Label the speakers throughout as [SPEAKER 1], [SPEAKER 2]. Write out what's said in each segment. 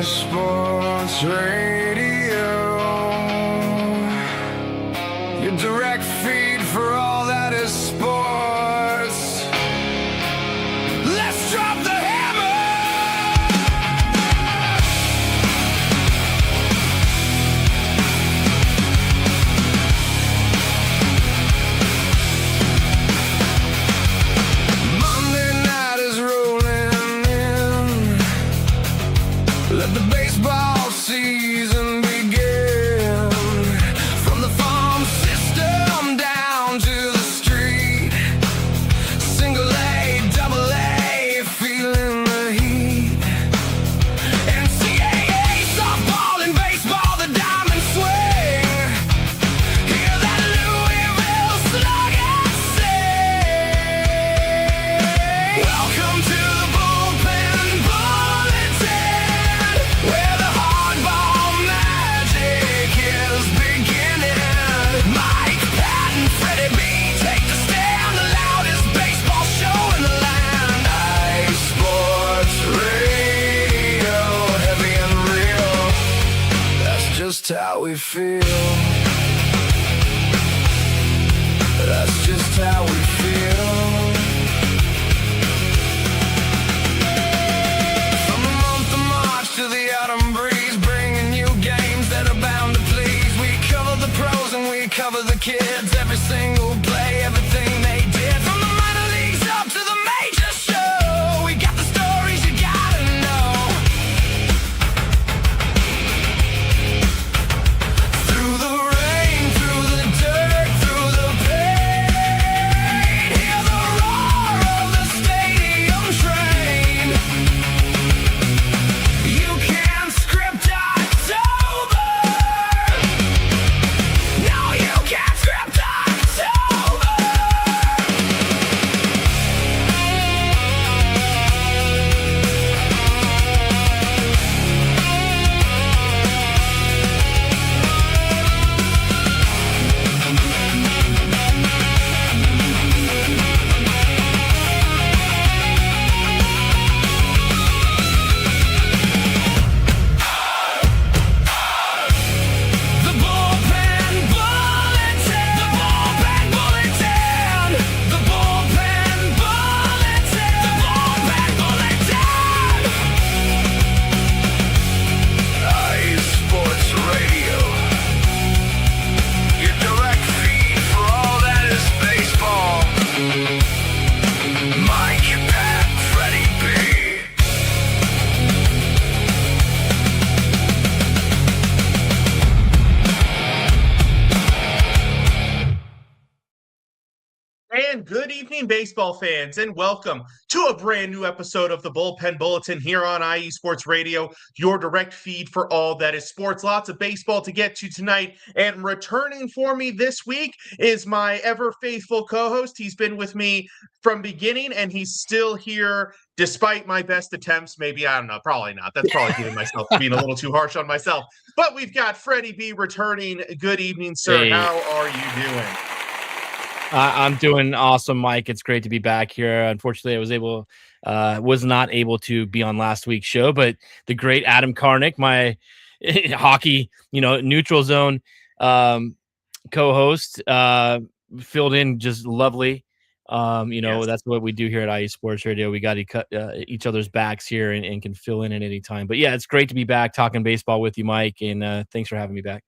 [SPEAKER 1] Sports Radio, your direct feed for all that is sports. Let's drop the Monday night is rolling in. Let the baseball season begin. From the farm system down to the street. Single A, double A, feeling the heat. NCAA, softball and baseball, the diamond swing. Hear that Louisville slugger sing. Welcome to the Bullpen Bulletin, where the hardball magic is beginning. Mike, Patt, and Freddie B take the stand, the loudest baseball show in the land. Ice Sports Radio, heavy and real. That's just how we feel. That's just how we feel. From the month of March to the autumn breeze, bringing you games that are bound to please. We cover the pros and we cover the kids, every single play, everything they did. From the minor leagues up to the major show, we got the stories you gotta know. Through the rain, through the dirt, through the pain, hear the roar of the stadium train. You can't script October. No, you can't script October. The Bullpen Bulletin. The Bullpen Bulletin. The Bullpen Bulletin. The Bullpen Bulletin. Ice Sports Radio, your direct feed for all that is baseball. Mike, Pat, Freddie B.
[SPEAKER 2] And good evening, baseball fans, and welcome to a brand new episode of the Bullpen Bulletin here on IE Sports Radio, your direct feed for all that is sports. Lots of baseball to get to tonight, and returning for me this week is my ever faithful co-host. He's been with me from beginning, and he's still here despite my best attempts. Maybe, I don't know, probably not. That's probably giving myself being a little too harsh on myself. But we've got Freddie B returning. Good evening, sir.
[SPEAKER 3] Hey.
[SPEAKER 2] How are you doing?
[SPEAKER 3] I'm doing awesome, Mike. It's great to be back here. Unfortunately, was not able to be on last week's show, but the great Adam Karnik, my hockey, neutral zone co-host, filled in just lovely.
[SPEAKER 2] Yes.
[SPEAKER 3] That's what we do here at IE Sports Radio. We got to cut each other's backs here and can fill in at any time. But yeah, it's great to be back talking baseball with you, Mike, and thanks for having me back.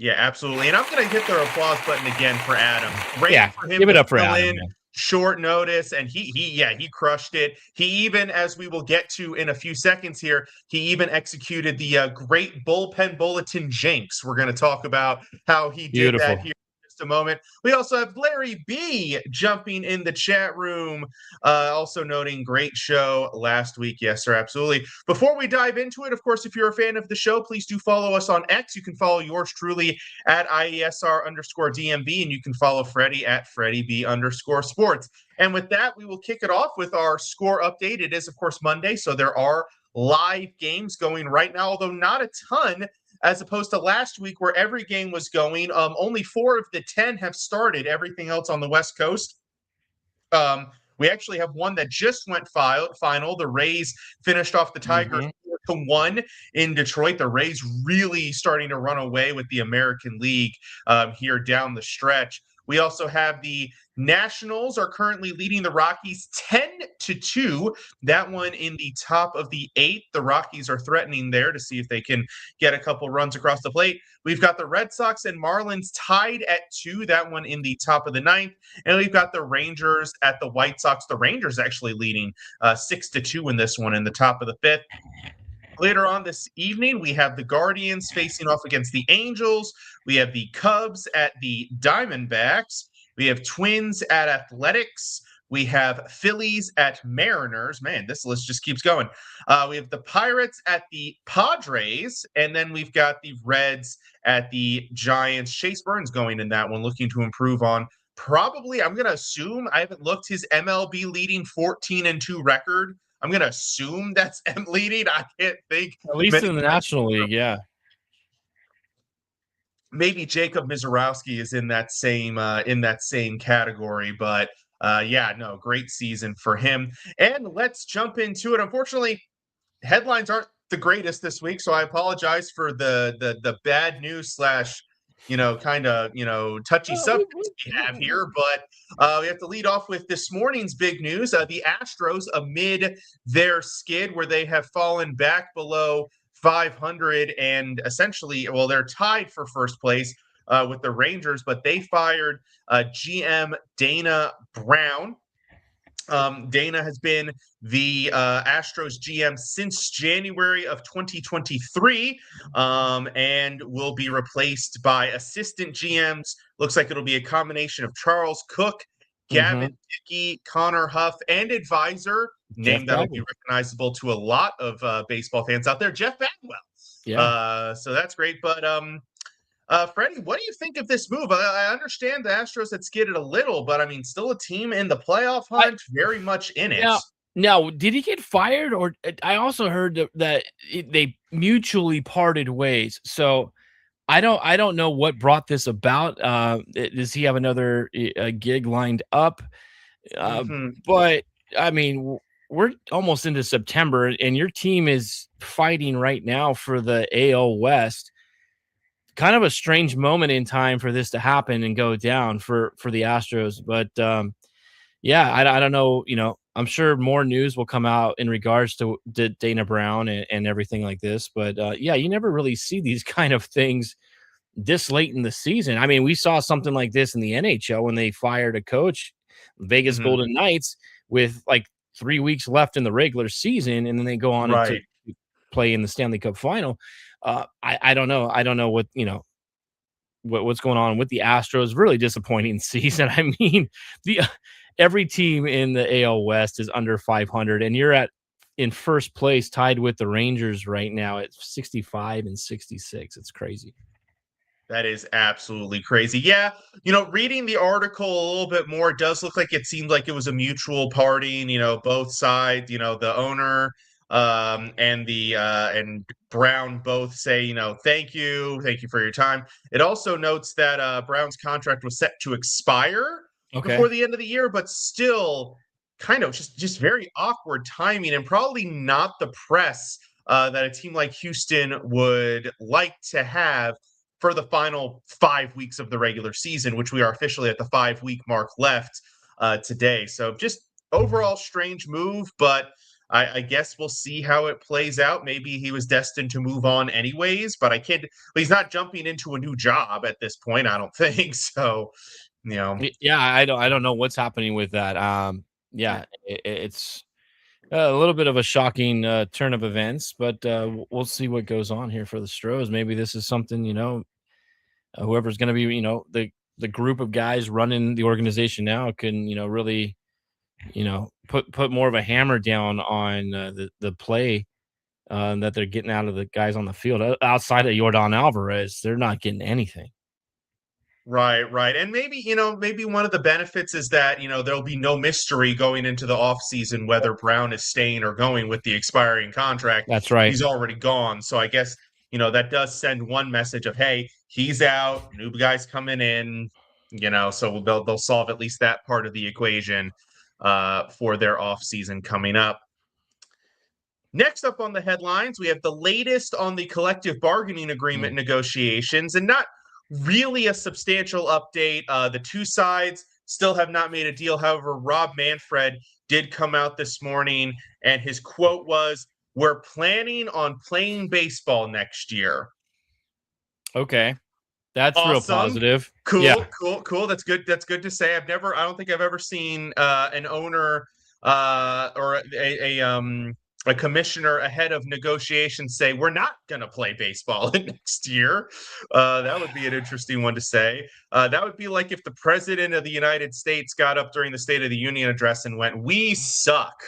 [SPEAKER 2] Yeah, absolutely. And I'm going to hit the applause button again for Adam. Great for him
[SPEAKER 3] give it
[SPEAKER 2] to
[SPEAKER 3] up for
[SPEAKER 2] fill
[SPEAKER 3] Adam,
[SPEAKER 2] in
[SPEAKER 3] man.
[SPEAKER 2] short notice, and he crushed it. He even, as we will get to in a few seconds here, he even executed the great Bullpen Bulletin jinx. We're going to talk about how he did that here in just a moment. We also have Larry B jumping in the chat room, also noting great show last week. Yes, sir, absolutely. Before we dive into it, of course, if you're a fan of the show, please do follow us on X. You can follow yours truly at IESR_DMB, and you can follow Freddie at FreddieB_sports. And with that, we will kick it off with our score update. It is, of course, Monday, so there are live games going right now, although not a ton, as opposed to last week where every game was going. Only 4 of the 10 have started. Everything else on the West Coast. We actually have one that just went final. The Rays finished off the Tigers 4-1 in Detroit. The Rays really starting to run away with the American League here down the stretch. We also have the Nationals are currently leading the Rockies 10-2. That one in the top of the 8th. The Rockies are threatening there to see if they can get a couple runs across the plate. We've got the Red Sox and Marlins tied at 2. That one in the top of the 9th. And we've got the Rangers at the White Sox. The Rangers actually leading 6-2 in this one in the top of the 5th. Later on this evening, we have the Guardians facing off against the Angels. We have the Cubs at the Diamondbacks. We have Twins at Athletics. We have Phillies at Mariners. Man, this list just keeps going. We have the Pirates at the Padres. And then we've got the Reds at the Giants. Chase Burns going in that one, looking to improve on probably, I'm going to assume, I haven't looked, his MLB leading 14-2 record. I'm going to assume that's leading. I can't think.
[SPEAKER 3] At least in the National League, yeah.
[SPEAKER 2] Maybe Jacob Mizorowski is in that same category, but yeah, no, great season for him. And let's jump into it. Unfortunately, headlines aren't the greatest this week, so I apologize for the bad news slash kind of touchy subjects we have here, but we have to lead off with this morning's big news. The Astros, amid their skid where they have fallen back below 500 and essentially, well, they're tied for first place with the Rangers, but they fired GM Dana Brown. Dana has been the Astros GM since January of 2023 and will be replaced by assistant GMs. Looks like it'll be a combination of Charles Cook, Gavin Dickey, Connor Huff, and advisor, name that'll be recognizable to a lot of baseball fans out there, Jeff Bagwell. Yeah. So that's great. But Freddie, what do you think of this move? I understand the Astros had skidded a little, but I mean, still a team in the playoff hunt, very much in it.
[SPEAKER 3] Now, did he get fired? Or I also heard that they mutually parted ways. So I don't know what brought this about. Does he have another gig lined up? But I mean, we're almost into September, and your team is fighting right now for the AL West. Kind of a strange moment in time for this to happen and go down for the Astros. But yeah, I don't know. I'm sure more news will come out in regards to Dana Brown and everything like this. But yeah, you never really see these kind of things this late in the season. I mean, we saw something like this in the NHL when they fired a coach, Vegas Golden Knights, with like 3 weeks left in the regular season, and then they go on to play in the Stanley Cup final. I don't know. I don't know what, what's going on with the Astros. Really disappointing season. I mean, every team in the AL West is under 500, and you're in first place, tied with the Rangers right now at 65 and 66. It's crazy.
[SPEAKER 2] That is absolutely crazy. Yeah, reading the article a little bit more, it does look like it seemed like it was a mutual parting. Both sides. The owner and Brown both say, thank you for your time. It also notes that Brown's contract was set to expire before the end of the year, but still kind of just very awkward timing, and probably not the press that a team like Houston would like to have for the final 5 weeks of the regular season, which we are officially at the 5-week mark left today. So just overall strange move, but I guess we'll see how it plays out. Maybe he was destined to move on anyways, but he's not jumping into a new job at this point, I don't think. So,
[SPEAKER 3] Yeah, I don't know what's happening with that. Yeah, it's a little bit of a shocking turn of events, but we'll see what goes on here for the Stros. Maybe this is something, whoever's going to be, the group of guys running the organization now can, really, put more of a hammer down on the play that they're getting out of the guys on the field. Outside of Yordan Alvarez, they're not getting anything.
[SPEAKER 2] Right. And maybe one of the benefits is that, there'll be no mystery going into the offseason whether Brown is staying or going with the expiring contract.
[SPEAKER 3] That's right.
[SPEAKER 2] He's already gone. So I guess, that does send one message of, hey, he's out, new guys coming in, so they'll solve at least that part of the equation for their offseason coming up. Next up on the headlines, we have the latest on the collective bargaining agreement negotiations, and not really a substantial update. The two sides still have not made a deal. However, Rob Manfred did come out this morning, and his quote was, "We're planning on playing baseball next year."
[SPEAKER 3] Okay. That's real
[SPEAKER 2] Awesome.
[SPEAKER 3] positive.
[SPEAKER 2] Cool,
[SPEAKER 3] Yeah.
[SPEAKER 2] cool. That's good. That's good to say. I don't think I've ever seen an owner or a commissioner ahead of negotiations say we're not going to play baseball next year. That would be an interesting one to say. That would be like if the president of the United States got up during the State of the Union address and went, "We suck."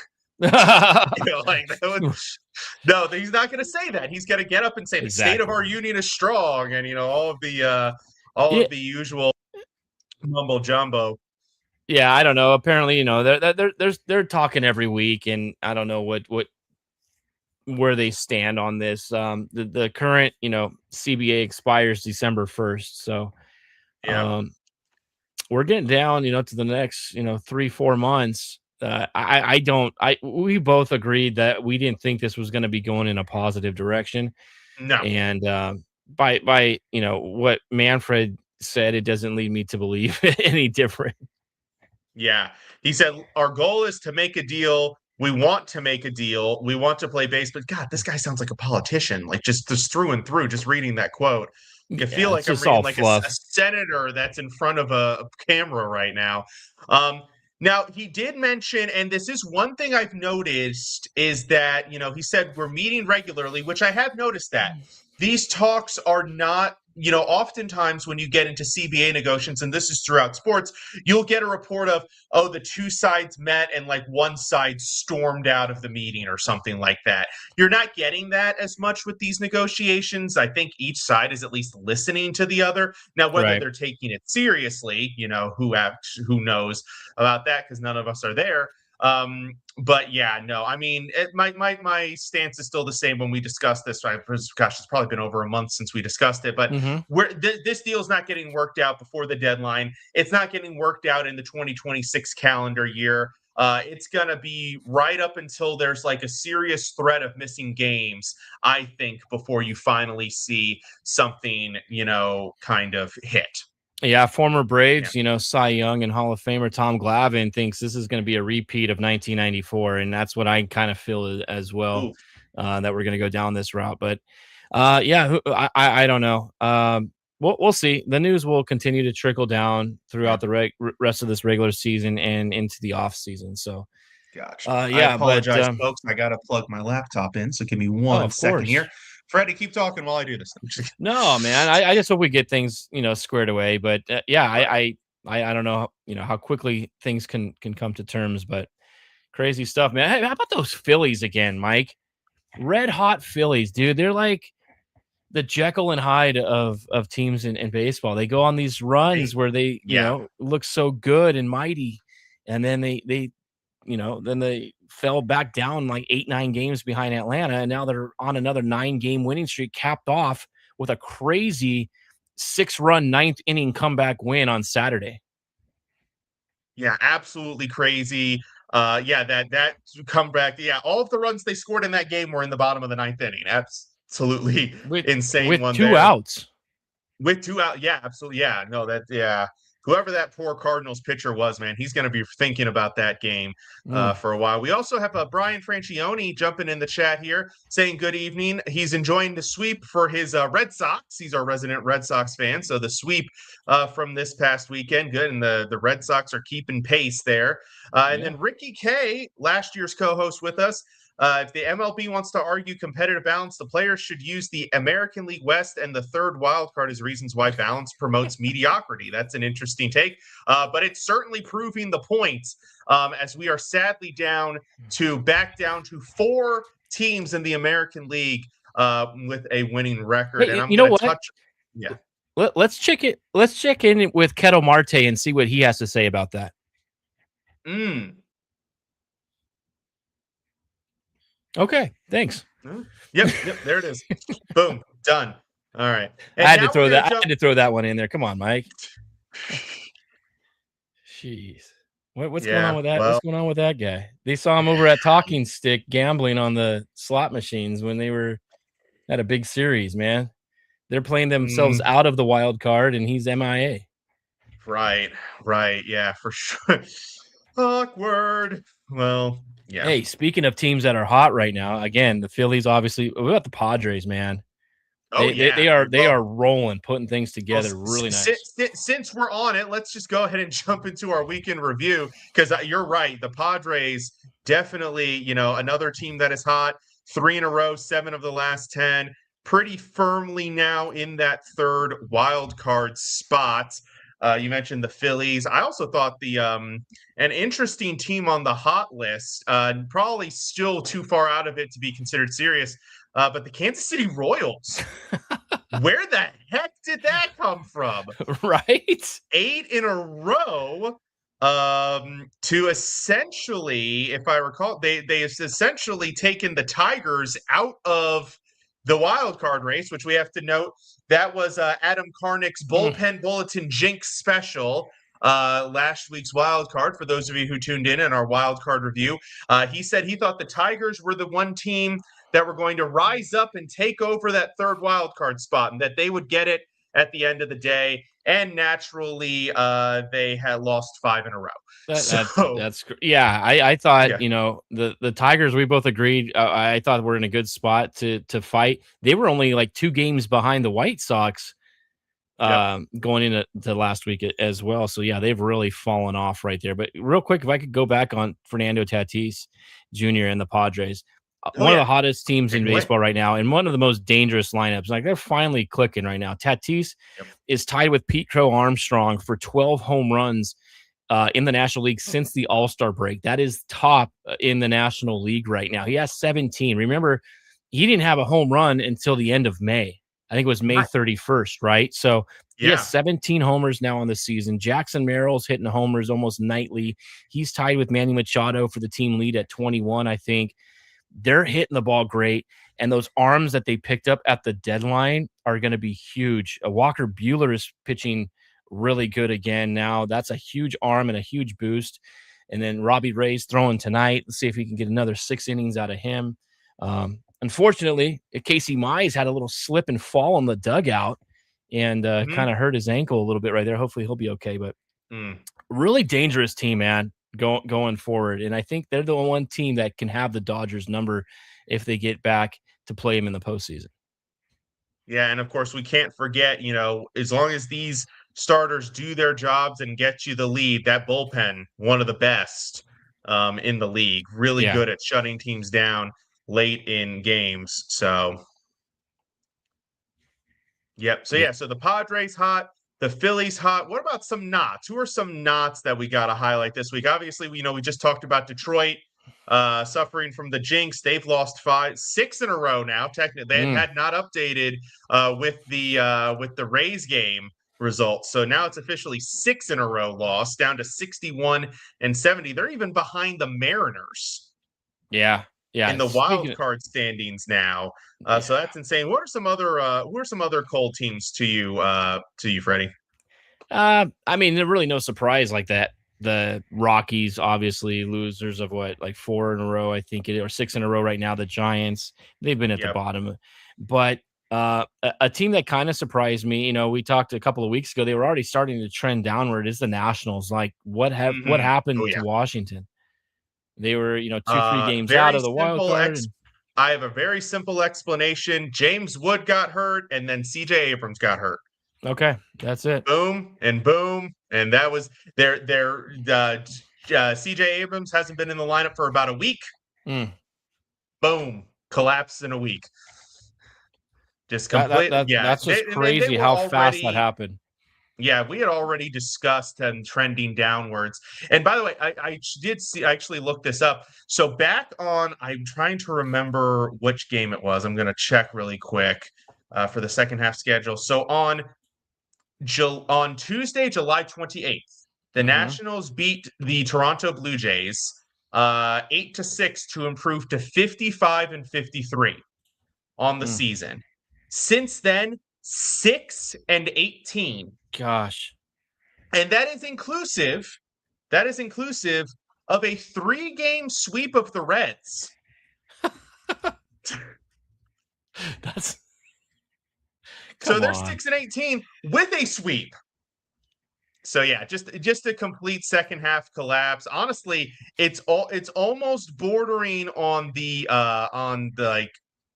[SPEAKER 2] Like that would, no, he's not going to say that. He's going to get up and say the state of our union is strong, and all of the usual mumbo jumbo.
[SPEAKER 3] Yeah, I don't know. Apparently, they're talking every week, and I don't know what where they stand on this. The current CBA expires December 1st, so
[SPEAKER 2] Yeah.
[SPEAKER 3] we're getting down to the next 3-4 months. We both agreed that we didn't think this was going to be going in a positive direction,
[SPEAKER 2] No.
[SPEAKER 3] and by what Manfred said, it doesn't lead me to believe any different.
[SPEAKER 2] Yeah. He said, "Our goal is to make a deal. We want to make a deal. We want to play baseball." God, this guy sounds like a politician, like just through and through, just reading that quote. You feel
[SPEAKER 3] Yeah,
[SPEAKER 2] like
[SPEAKER 3] it's
[SPEAKER 2] I'm
[SPEAKER 3] just
[SPEAKER 2] reading
[SPEAKER 3] all
[SPEAKER 2] like a
[SPEAKER 3] fluff.
[SPEAKER 2] senator that's in front of a camera right now. Now, he did mention, and this is one thing I've noticed, is that, he said we're meeting regularly, which I have noticed that. These talks are not, oftentimes when you get into CBA negotiations, and this is throughout sports, you'll get a report of, oh, the two sides met and like one side stormed out of the meeting or something like that. You're not getting that as much with these negotiations. I think each side is at least listening to the other. Now, whether
[SPEAKER 3] Right.
[SPEAKER 2] they're taking it seriously, who knows about that, because none of us are there. But yeah, no, I mean, my stance is still the same when we discussed this. Right? Gosh, it's probably been over a month since we discussed it, but
[SPEAKER 3] Mm-hmm.
[SPEAKER 2] this deal is not getting worked out before the deadline. It's not getting worked out in the 2026 calendar year. It's gonna be right up until there's like a serious threat of missing games, I think, before you finally see something, kind of hit.
[SPEAKER 3] Yeah, former Braves, Cy Young and Hall of Famer Tom Glavine thinks this is going to be a repeat of 1994, and that's what I kind of feel as well.
[SPEAKER 2] Ooh.
[SPEAKER 3] That we're going to go down this route, but yeah, I don't know. We'll see. The news will continue to trickle down throughout the rest of this regular season and into the off season. So,
[SPEAKER 2] Gotcha. I
[SPEAKER 3] yeah,
[SPEAKER 2] apologize, folks. I gotta plug my laptop in, so give me one
[SPEAKER 3] of
[SPEAKER 2] second
[SPEAKER 3] course.
[SPEAKER 2] here. Freddie, keep talking while I do this.
[SPEAKER 3] No, man. I just hope we get things, squared away. But yeah, I don't know, how quickly things can come to terms. But crazy stuff, man. Hey, how about those Phillies again, Mike? Red hot Phillies, dude. They're like the Jekyll and Hyde of teams in baseball. They go on these runs where they, look so good and mighty, and then they fell back down like 8-9 games behind Atlanta, and now they're on another 9-game winning streak, capped off with a crazy 6-run 9th inning comeback win on Saturday.
[SPEAKER 2] Yeah, absolutely crazy. Yeah, that comeback. Yeah, all of the runs they scored in that game were in the bottom of the 9th inning. Absolutely insane
[SPEAKER 3] with
[SPEAKER 2] one
[SPEAKER 3] 2
[SPEAKER 2] there.
[SPEAKER 3] outs.
[SPEAKER 2] With 2 out. Yeah, absolutely. Yeah, no, whoever that poor Cardinals pitcher was, man, he's going to be thinking about that game for a while. We also have Brian Francione jumping in the chat here saying good evening. He's enjoying the sweep for his Red Sox. He's our resident Red Sox fan. So the sweep from this past weekend, good. And the Red Sox are keeping pace there. And then Ricky K, last year's co-host with us, if the MLB wants to argue competitive balance, the players should use the American League West and the third wild card as reasons why balance promotes mediocrity. That's an interesting take, but it's certainly proving the point as we are sadly back down to 4 teams in the American League with a winning record.
[SPEAKER 3] Hey,
[SPEAKER 2] and I'm
[SPEAKER 3] you know
[SPEAKER 2] going to
[SPEAKER 3] what?
[SPEAKER 2] touch. Yeah.
[SPEAKER 3] Let's check it. Let's check in with Ketel Marte and see what he has to say about that. Okay, thanks.
[SPEAKER 2] Yep, there it is. Boom, done. All right.
[SPEAKER 3] And I had to throw that one in there. Come on, Mike. Jeez. What's going on
[SPEAKER 2] Yeah,
[SPEAKER 3] with that? What's
[SPEAKER 2] well,
[SPEAKER 3] going on with that guy? They saw him over at Talking Stick gambling on the slot machines when they were at a big series, man. They're playing themselves
[SPEAKER 2] mm,
[SPEAKER 3] out of the wild card, and he's MIA.
[SPEAKER 2] right, right, yeah, for sure. Awkward. Well, yeah.
[SPEAKER 3] Hey, speaking of teams that are hot right now, again, the Phillies obviously. What about the Padres, man?
[SPEAKER 2] Oh
[SPEAKER 3] They
[SPEAKER 2] yeah.
[SPEAKER 3] are rolling, putting things
[SPEAKER 2] Well,
[SPEAKER 3] together really nice.
[SPEAKER 2] since we're on it, let's just go ahead and jump into our weekend review because you're right. The Padres definitely, another team that is hot. 3 in a row, 7 of the last 10, pretty firmly now in that third wild card spot. You mentioned the Phillies. I also thought the an interesting team on the hot list, probably still too far out of it to be considered serious, but the Kansas City Royals. Where the heck did that come from?
[SPEAKER 3] Right?
[SPEAKER 2] 8 in a row, to essentially, if I recall, they essentially taken the Tigers out of the wild card race, which we have to note that was Adam Karnik's
[SPEAKER 3] Mm.
[SPEAKER 2] bullpen bulletin jinx special. Last week's wild card. For those of you who tuned in our wild card review, he said he thought the Tigers were the one team that were going to rise up and take over that third wild card spot, and that they would get it at the end of the day. And naturally, they had lost 5 in a row. So
[SPEAKER 3] Yeah. I thought
[SPEAKER 2] yeah,
[SPEAKER 3] the Tigers. We both agreed. I thought we're in a good spot to fight. They were only like 2 games behind the White Sox
[SPEAKER 2] yep.
[SPEAKER 3] going into last week as well. So yeah, they've really fallen off right there. But real quick, if I could go back on Fernando Tatis Jr. and the Padres,
[SPEAKER 2] Oh
[SPEAKER 3] one of the
[SPEAKER 2] yeah,
[SPEAKER 3] hottest teams
[SPEAKER 2] take
[SPEAKER 3] in
[SPEAKER 2] it away.
[SPEAKER 3] baseball right now, and one of the most dangerous lineups. Like they're finally clicking right now. Tatis
[SPEAKER 2] Yep.
[SPEAKER 3] is tied with Pete Crow Armstrong for 12 home runs in the National League since the All-Star break. That is top in the National League right now. He has 17. Remember, he didn't have a home run until the end of May. I think it was May
[SPEAKER 2] Right.
[SPEAKER 3] 31st, right? So he has
[SPEAKER 2] Yeah.
[SPEAKER 3] 17 homers now on the season. Jackson Merrill's hitting homers almost nightly. He's tied with Manny Machado for the team lead at 21, I think. They're hitting the ball great. And those arms that they picked up at the deadline are going to be huge. Walker Buehler is pitching really good again now. That's a huge arm and a huge boost. And then Robbie Ray's throwing tonight. Let's see if we can get another 6 innings out of him. Unfortunately, Casey Mize had a little slip and fall in the dugout and
[SPEAKER 2] Mhm.
[SPEAKER 3] kind of hurt his ankle a little bit right there. Hopefully he'll be okay. But
[SPEAKER 2] Mm.
[SPEAKER 3] really dangerous team, man, going forward. And I think they're the one team that can have the Dodgers number if they get back to play him in the postseason.
[SPEAKER 2] Yeah, and of course we can't forget, as long as these starters do their jobs and get you the lead, that bullpen, one of the best in the league, really
[SPEAKER 3] Yeah.
[SPEAKER 2] good at shutting teams down late in games. So yep. So
[SPEAKER 3] Yeah.
[SPEAKER 2] yeah, so the Padres hot, the Phillies hot. What about some knots? Who are some knots that we got to highlight this week? Obviously, we just talked about Detroit suffering from the jinx. They've lost 6 in a row now. Technically, they
[SPEAKER 3] Mm.
[SPEAKER 2] had not updated with the Rays game results. So now it's officially 6 in a row lost, down to 61 and 70. They're even behind the Mariners
[SPEAKER 3] Yeah.
[SPEAKER 2] in
[SPEAKER 3] Yeah.
[SPEAKER 2] the
[SPEAKER 3] Speaking
[SPEAKER 2] wild
[SPEAKER 3] of,
[SPEAKER 2] card standings now. So
[SPEAKER 3] yeah.
[SPEAKER 2] that's insane. What are some other who are some other cold teams to you, Freddie?
[SPEAKER 3] I mean, there's really no surprise like that. The Rockies, obviously, losers of what, like 4 in a row, I think it, or 6 in a row right now. The Giants, they've been at the
[SPEAKER 2] Yep.
[SPEAKER 3] bottom. But a team that kind of surprised me, we talked a couple of weeks ago, they were already starting to trend downward, is the Nationals. Like, what
[SPEAKER 2] Oh
[SPEAKER 3] happened
[SPEAKER 2] yeah.
[SPEAKER 3] to Washington? They were, 2-3 games out
[SPEAKER 2] Very
[SPEAKER 3] of the wild
[SPEAKER 2] simple
[SPEAKER 3] card. And
[SPEAKER 2] I have a very simple explanation. James Wood got hurt, and then CJ Abrams got hurt.
[SPEAKER 3] okay, that's it.
[SPEAKER 2] Boom, and that was their CJ Abrams hasn't been in the lineup for about a week.
[SPEAKER 3] Mm.
[SPEAKER 2] Boom, collapse in a week. Just completely, yeah.
[SPEAKER 3] That's just
[SPEAKER 2] And then they
[SPEAKER 3] crazy
[SPEAKER 2] were
[SPEAKER 3] how fast that
[SPEAKER 2] already,
[SPEAKER 3] happened.
[SPEAKER 2] yeah, we had already discussed them trending downwards. And by the way, I actually looked this up. So back on, I'm trying to remember which game it was. I'm going to check really quick for the second half schedule. So on Tuesday, July 28th, the
[SPEAKER 3] Mm-hmm.
[SPEAKER 2] Nationals beat the Toronto Blue Jays 8-6 to improve to 55 and 53 on the
[SPEAKER 3] Mm.
[SPEAKER 2] season. Since then, 6 and 18.
[SPEAKER 3] Gosh.
[SPEAKER 2] And that is inclusive That is inclusive of a 3-game sweep of the Reds.
[SPEAKER 3] That's
[SPEAKER 2] So
[SPEAKER 3] come
[SPEAKER 2] they're
[SPEAKER 3] on.
[SPEAKER 2] 6-18 with a sweep. So yeah, just a complete second half collapse. Honestly, it's almost bordering on the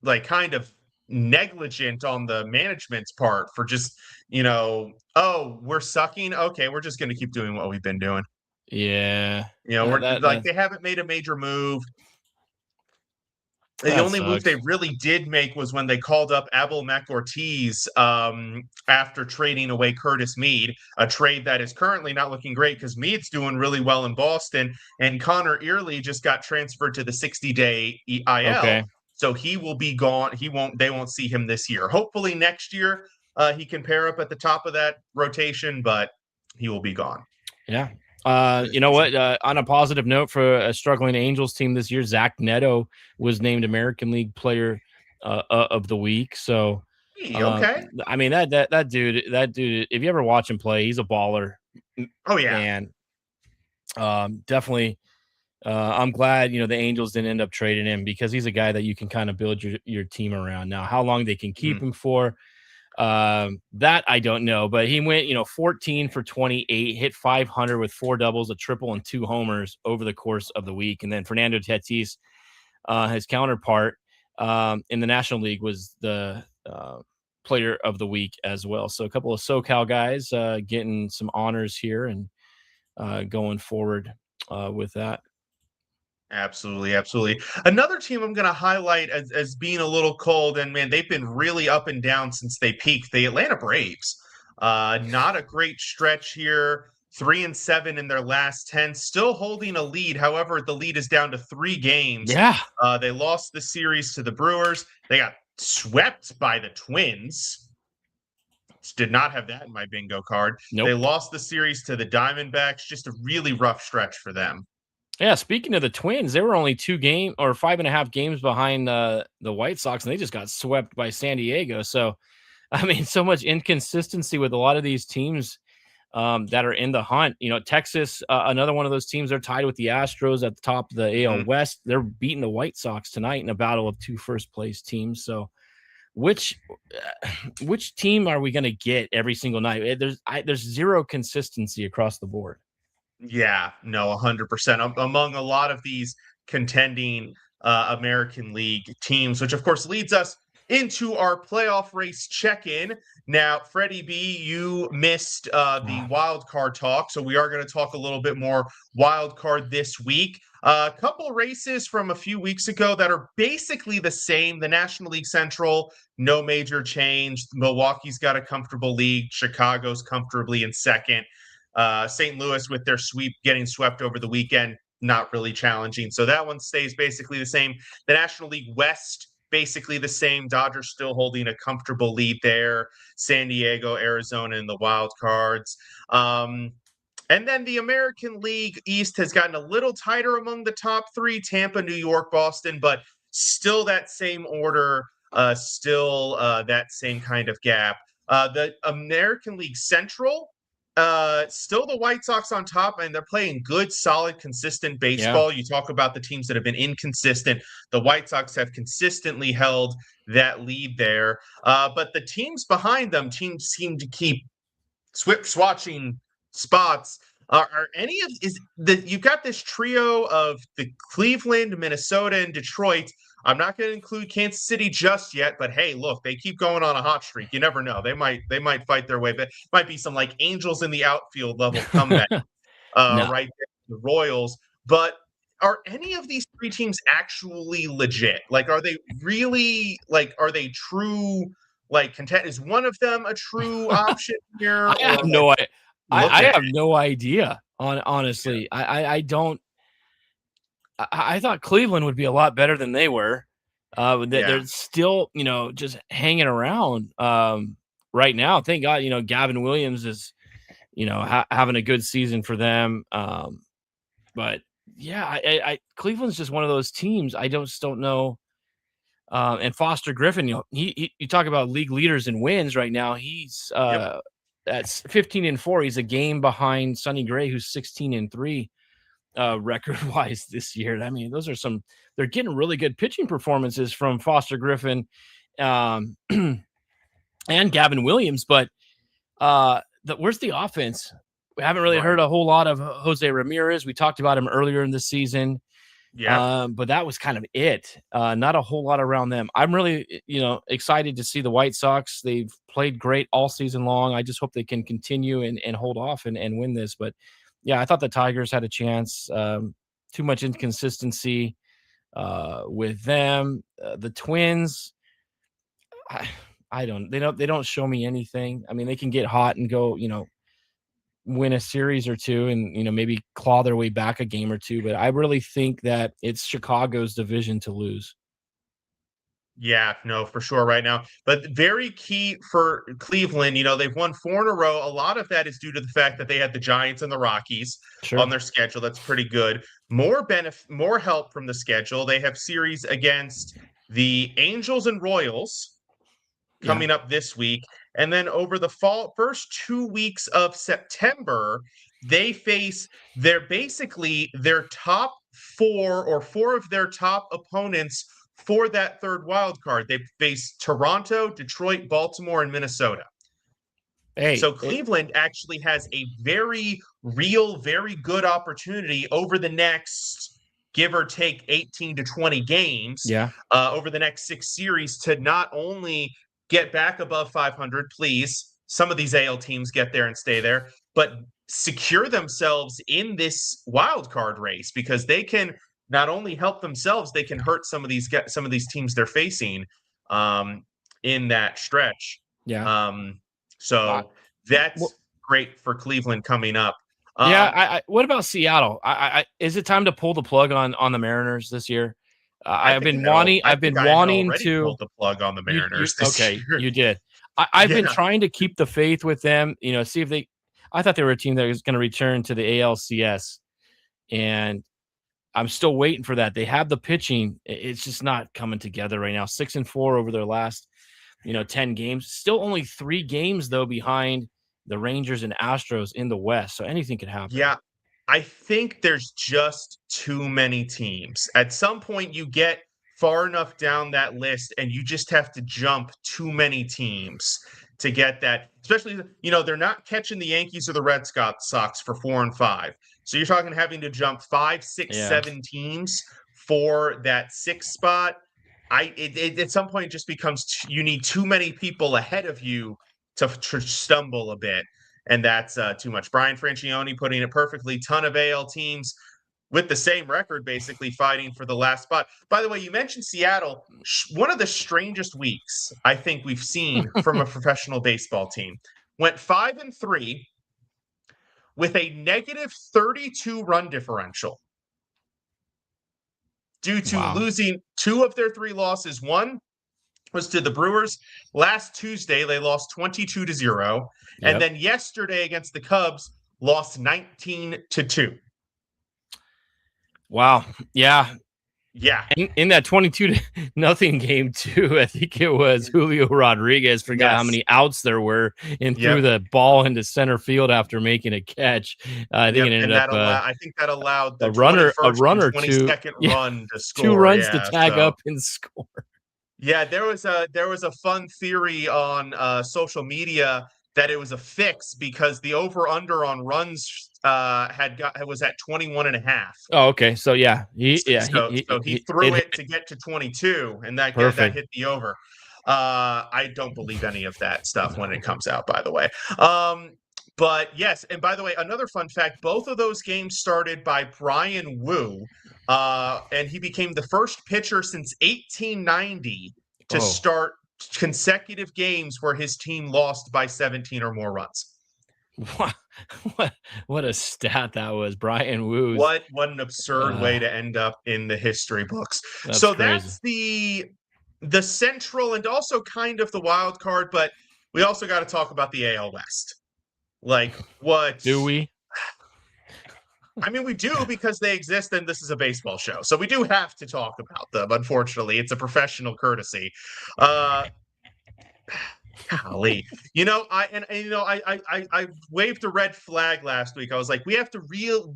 [SPEAKER 2] like kind of negligent on the management's part for just, oh, we're sucking. Okay, we're just gonna keep doing what we've been doing.
[SPEAKER 3] Yeah.
[SPEAKER 2] We're like,
[SPEAKER 3] That
[SPEAKER 2] they haven't made a major move. The
[SPEAKER 3] that
[SPEAKER 2] only move they
[SPEAKER 3] sucks.
[SPEAKER 2] really did make was when they called up Abel Ortiz after trading away Curtis Mead, a trade that is currently not looking great because Mead's doing really well in Boston, and Connor Early just got transferred to the 60-day IL,
[SPEAKER 3] Okay.
[SPEAKER 2] so he will be gone. They won't see him this year. Hopefully next year he can pair up at the top of that rotation, but he will be gone.
[SPEAKER 3] Yeah. You know what? On a positive note for a struggling Angels team this year, Zach Neto was named American League Player of the Week. So,
[SPEAKER 2] Hey, okay.
[SPEAKER 3] I mean that dude, if you ever watch him play, he's a baller.
[SPEAKER 2] Oh yeah.
[SPEAKER 3] And definitely, I'm glad the Angels didn't end up trading him because he's a guy that you can kind of build your team around. Now, how long they can keep him for? That I don't know, but he went 14 for 28, hit 500 with 4 doubles, a triple, and 2 homers over the course of the week. And then Fernando Tatis, his counterpart in the National League, was the player of the week as well. So a couple of SoCal guys getting some honors here and going forward with that.
[SPEAKER 2] Absolutely, absolutely. Another team I'm going to highlight as being a little cold, and man, they've been really up and down since they peaked. The Atlanta Braves, not a great stretch here. 3-7 in their last 10, still holding a lead. However, the lead is down to 3 games.
[SPEAKER 3] Yeah.
[SPEAKER 2] They lost the series to the Brewers. They got swept by the Twins. Did not have that in my bingo card.
[SPEAKER 3] Nope.
[SPEAKER 2] They lost the series to the Diamondbacks. Just a really rough stretch for them.
[SPEAKER 3] Yeah, speaking of the Twins, they were only 5.5 games behind the White Sox, and they just got swept by San Diego. So, I mean, so much inconsistency with a lot of these teams that are in the hunt. Texas, another one of those teams, they're tied with the Astros at the top of the AL West. They're beating the White Sox tonight in a battle of 2 first-place teams. So, which team are we going to get every single night? There's zero consistency across the board.
[SPEAKER 2] Yeah, no, 100%. Among a lot of these contending American League teams, which of course leads us into our playoff race check-in. Now, Freddie B, you missed the wild card talk, so we are going to talk a little bit more wild card this week. A couple races from a few weeks ago that are basically the same. The National League Central, no major change. Milwaukee's got a comfortable lead. Chicago's comfortably in second. St. Louis with their sweep getting swept over the weekend, not really challenging. So that one stays basically the same. The National League West, basically the same. Dodgers still holding a comfortable lead there. San Diego, Arizona in the wild cards. And then the American League East has gotten a little tighter among the top 3, Tampa, New York, Boston, but still that same order, still that same kind of gap. The American League Central, still the White Sox on top, and they're playing good, solid, consistent baseball. You talk about the teams that have been inconsistent. The White Sox have consistently held that lead there. But the teams behind them, teams seem to keep swatching spots. You've got this trio of the Cleveland, Minnesota, and Detroit. I'm not going to include Kansas City just yet, but hey, look, they keep going on a hot streak. You never know. They might fight their way, but might be some like Angels in the outfield level comeback right there, the Royals. But are any of these 3 teams actually legit? Like, are they really are they true? Like, content is one of them a true option here?
[SPEAKER 3] I have no idea. Honestly, I don't. I thought Cleveland would be a lot better than they were. They're still, just hanging around right now. Thank God, Gavin Williams is, having a good season for them. But yeah, Cleveland's just one of those teams. I just don't know. And Foster Griffin, you talk about league leaders in wins right now. He's That's 15-4. He's a game behind Sonny Gray, who's 16-3 record wise this year. I mean, they're getting really good pitching performances from Foster Griffin and Gavin Williams. But where's the offense? We haven't really heard a whole lot of Jose Ramirez. We talked about him earlier in the season.
[SPEAKER 2] Yeah.
[SPEAKER 3] But that was kind of it. Not a whole lot around them. I'm really, excited to see the White Sox. They've played great all season long. I just hope they can continue and hold off and win this. But yeah, I thought the Tigers had a chance. Too much inconsistency with them. The Twins, they don't show me anything. I mean, they can get hot and go, win a series or two and maybe claw their way back a game or two, but I really think that it's Chicago's division to lose.
[SPEAKER 2] Yeah, no, for sure right now. But very key for Cleveland, they've won 4 in a row. A lot of that is due to the fact that they had the Giants and the Rockies on their schedule. That's pretty good. More help from the schedule. They have series against the Angels and Royals coming up this week. And then over the first 2 weeks of September, they face their top 4 or 4 of their top opponents for that third wild card. They face Toronto, Detroit, Baltimore, and Minnesota. So Cleveland actually has a very real, very good opportunity over the next, give or take 18 to 20 games, over the next 6 series to not only get back above 500, please. Some of these AL teams get there and stay there, but secure themselves in this wild card race, because they can not only help themselves, they can hurt some of these teams they're facing in that stretch. So that's great for Cleveland coming up.
[SPEAKER 3] What about Seattle? Is it time to pull the plug on the Mariners this year? I've been wanting to
[SPEAKER 2] pull the plug on the Mariners.
[SPEAKER 3] You did. I've been trying to keep the faith with them, see if I thought they were a team that was going to return to the ALCS, and I'm still waiting for that. They have the pitching. It's just not coming together right now. 6-4 over their last, 10 games. Still only 3 games though behind the Rangers and Astros in the West. So anything could happen.
[SPEAKER 2] Yeah. I think there's just too many teams. At some point, you get far enough down that list, and you just have to jump too many teams to get that. Especially, they're not catching the Yankees or the Red Sox for 4 and 5. So you're talking having to jump 5, 6, 7 teams for that 6th spot. At some point, it just becomes you need too many people ahead of you to stumble a bit. And that's too much. Brian Francione putting it perfectly. Ton of AL teams with the same record, basically fighting for the last spot. By the way, you mentioned Seattle. One of the strangest weeks I think we've seen from a professional baseball team. Went 5-3 with a negative 32 run differential due to losing 2 of their 3 losses. One was to the Brewers. Last Tuesday, they lost 22-0. And then yesterday against the Cubs, lost 19-2.
[SPEAKER 3] Wow. Yeah.
[SPEAKER 2] Yeah.
[SPEAKER 3] In that 22-0 game too, I think it was Julio Rodriguez forgot how many outs there were and threw the ball into center field after making a catch. I think it ended up.
[SPEAKER 2] I think that allowed the
[SPEAKER 3] a runner
[SPEAKER 2] 22nd run to score.
[SPEAKER 3] 2 runs to tag up and score.
[SPEAKER 2] Yeah, there was a fun theory on social media that it was a fix because the over/under on runs was at 21.5.
[SPEAKER 3] Oh, okay. So he
[SPEAKER 2] threw it to get to 22, and that hit the over. I don't believe any of that stuff when it comes out, by the way. But yes, and by the way, another fun fact: both of those games started by Brian Wu, and he became the first pitcher since 1890 to start consecutive games where his team lost by 17 or more runs.
[SPEAKER 3] What a stat that was, Brian Wu.
[SPEAKER 2] What an absurd way to end up in the history books.
[SPEAKER 3] That's
[SPEAKER 2] the Central and also kind of the wild card, but we also got to talk about the AL West. Like, what
[SPEAKER 3] do we?
[SPEAKER 2] I mean, we do because they exist and this is a baseball show. So we do have to talk about them. Unfortunately, it's a professional courtesy. Golly, I waved a red flag last week. I was like, we have to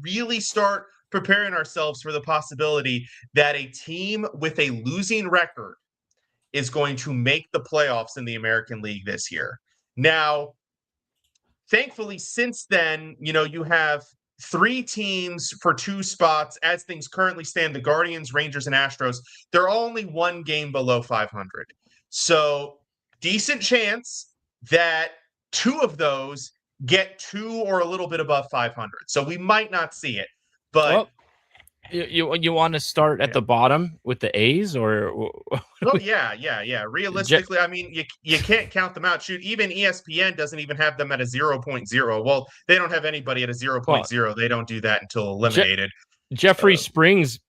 [SPEAKER 2] really start preparing ourselves for the possibility that a team with a losing record is going to make the playoffs in the American League this year. Now, thankfully, since then, you have three teams for two spots as things currently stand: the Guardians, Rangers, and Astros. They're only one game below 500. So, decent chance that two of those get two or a little bit above 500. So, we might not see it. But
[SPEAKER 3] Well, you want to start at the bottom with the A's, or
[SPEAKER 2] oh yeah. Realistically, I mean, you can't count them out. Shoot, even ESPN doesn't even have them at a 0.0. Well, they don't have anybody at a 0.0. They don't do that until eliminated.
[SPEAKER 3] Jeffrey Springs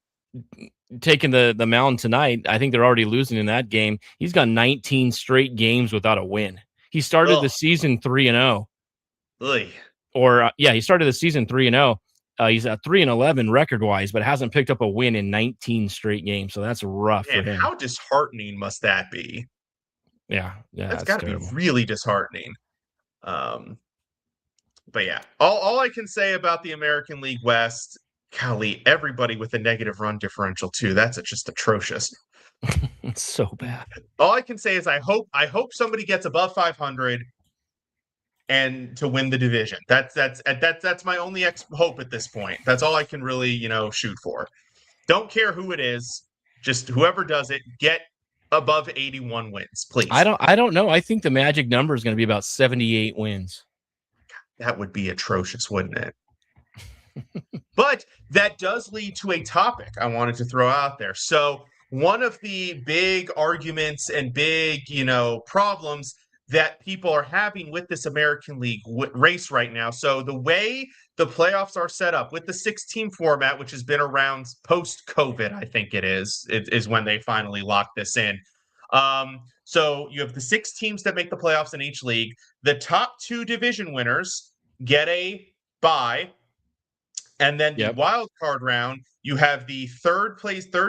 [SPEAKER 3] taking the mound tonight. I think they're already losing in that game. He's got 19 straight games without a win. He started the season 3-0. He started the season 3-0. He's at 3-11 record wise, but hasn't picked up a win in 19 straight games. So that's rough for him.
[SPEAKER 2] How disheartening must that be?
[SPEAKER 3] Yeah,
[SPEAKER 2] that's got to be really disheartening. But yeah, all I can say about the American League West, golly, everybody with a negative run differential too. That's just atrocious.
[SPEAKER 3] It's so bad.
[SPEAKER 2] All I can say is I hope somebody gets above 500 and to win the division. That's my only hope at this point. That's all I can really, shoot for. Don't care who it is, just whoever does it, get above 81 wins, please.
[SPEAKER 3] I don't know. I think the magic number is going to be about 78 wins.
[SPEAKER 2] That would be atrocious, wouldn't it? But that does lead to a topic I wanted to throw out there. So one of the big arguments and big, problems that people are having with this American League race right now. So the way the playoffs are set up with the 6-team format, which has been around post-COVID, I think it is when they finally locked this in. So you have the 6 teams that make the playoffs in each league. The top 2 division winners get a bye. And then the wild card round, you have the third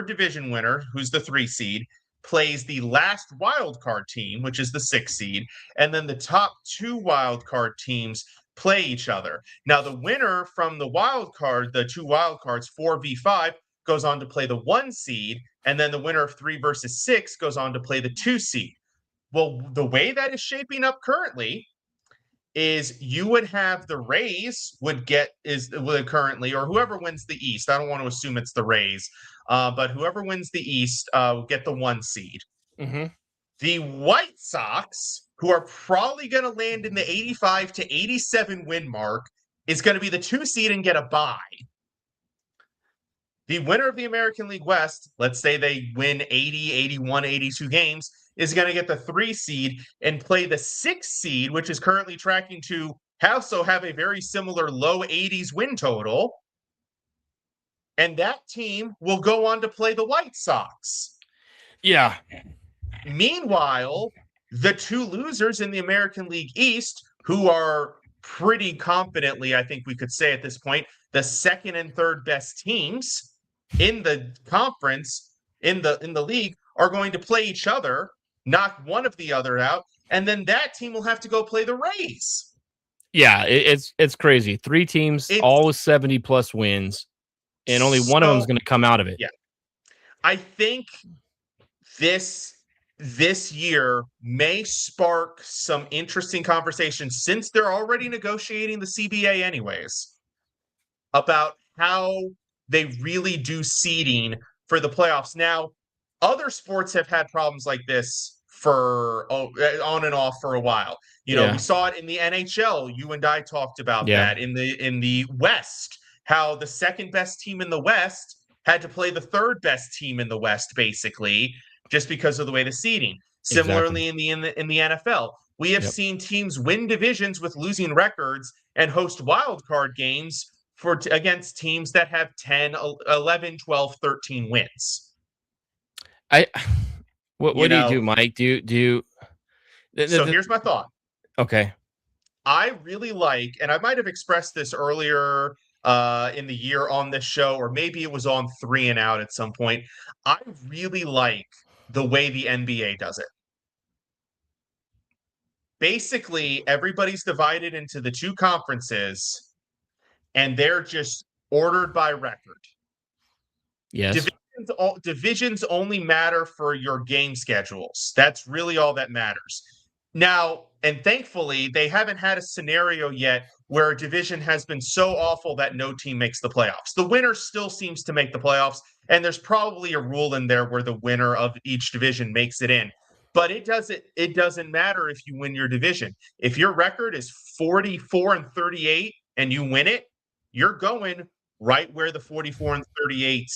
[SPEAKER 2] division winner, who's the 3 seed, plays the last wild card team, which is the 6 seed, and then the top 2 wild card teams play each other. Now, the winner from the 2 wild cards, 4v5, goes on to play the 1 seed, and then the winner of 3 versus 6 goes on to play the 2 seed. Well, the way that is shaping up currently is you would have the Rays currently, or whoever wins the East. I don't want to assume it's the Rays, but whoever wins the East will get the 1 seed.
[SPEAKER 3] Mm-hmm.
[SPEAKER 2] The White Sox, who are probably going to land in the 85 to 87 win mark, is going to be the 2 seed and get a bye. The winner of the American League West, let's say they win 80, 81, 82 games, is going to get the 3 seed and play the 6 seed, which is currently tracking to also have a very similar low 80s win total. And that team will go on to play the White Sox.
[SPEAKER 3] Yeah.
[SPEAKER 2] Meanwhile, the 2 losers in the American League East, who are pretty confidently, I think we could say at this point, the second and third best teams in the conference, in the league, are going to play each other, knock one of the other out, and then that team will have to go play the Rays.
[SPEAKER 3] Yeah, it's crazy. 3 teams, all with 70+ wins, and only one of them is going to come out of it.
[SPEAKER 2] Yeah. I think this year may spark some interesting conversations, since they're already negotiating the CBA anyways, about how they really do seeding for the playoffs. Now, other sports have had problems like this for on and off for a while. We saw it in the NHL. You and I talked about that in the West, how the second best team in the West had to play the third best team in the West, basically, just because of the way the seeding. Similarly, in the NFL, we have seen teams win divisions with losing records and host wild card games against teams that have 10, 11, 12, 13 wins.
[SPEAKER 3] What do you do, Mike? Do you
[SPEAKER 2] So here's my thought.
[SPEAKER 3] Okay.
[SPEAKER 2] I really like, and I might have expressed this earlier in the year on this show, or maybe it was on 3 and Out at some point. I really like the way the NBA does it. basically everybody's divided into the two conferences, and they're just ordered by record.
[SPEAKER 3] Yes.
[SPEAKER 2] Divisions only matter for your game schedules. That's really all that matters. Now, and thankfully, they haven't had a scenario yet where a division has been so awful that no team makes the playoffs. The winner still seems to make the playoffs, and there's probably a rule in there where the winner of each division makes it in. But it doesn't matter if you win your division. If your record is 44-38 and you win it, you're going right where the 44 and 38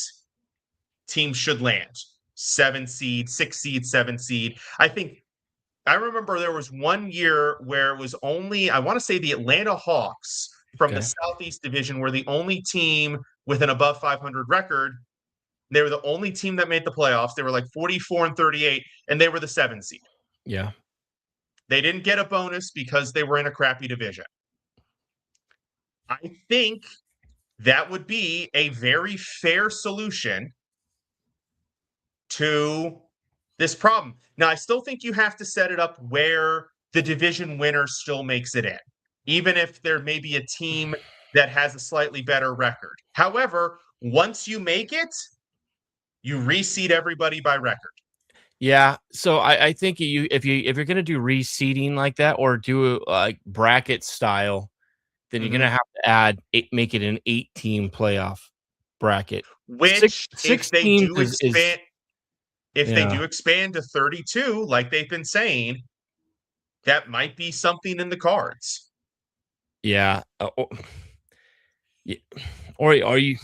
[SPEAKER 2] teams should land. 7 seed, 6 seed, 7 seed. I remember there was one year where it was only, I want to say the Atlanta Hawks from the Southeast Division were the only team with an above 500 record. They were the only team that made the playoffs. They were like 44-38, and they were the 7 seed.
[SPEAKER 3] Yeah.
[SPEAKER 2] They didn't get a bonus because they were in a crappy division. I think that would be a very fair solution to this problem. Now, I still think you have to set it up where the division winner still makes it in, even if there may be a team that has a slightly better record. However, once you make it, you reseed everybody by record.
[SPEAKER 3] Yeah. So I think if you're gonna do reseeding like that or do like bracket style, then you're gonna have to make it an 8-team playoff bracket.
[SPEAKER 2] Which,
[SPEAKER 3] Six
[SPEAKER 2] if they
[SPEAKER 3] teams
[SPEAKER 2] do expand, they do expand to 32, like they've been saying, that might be something in the cards.
[SPEAKER 3] Yeah. Or are you?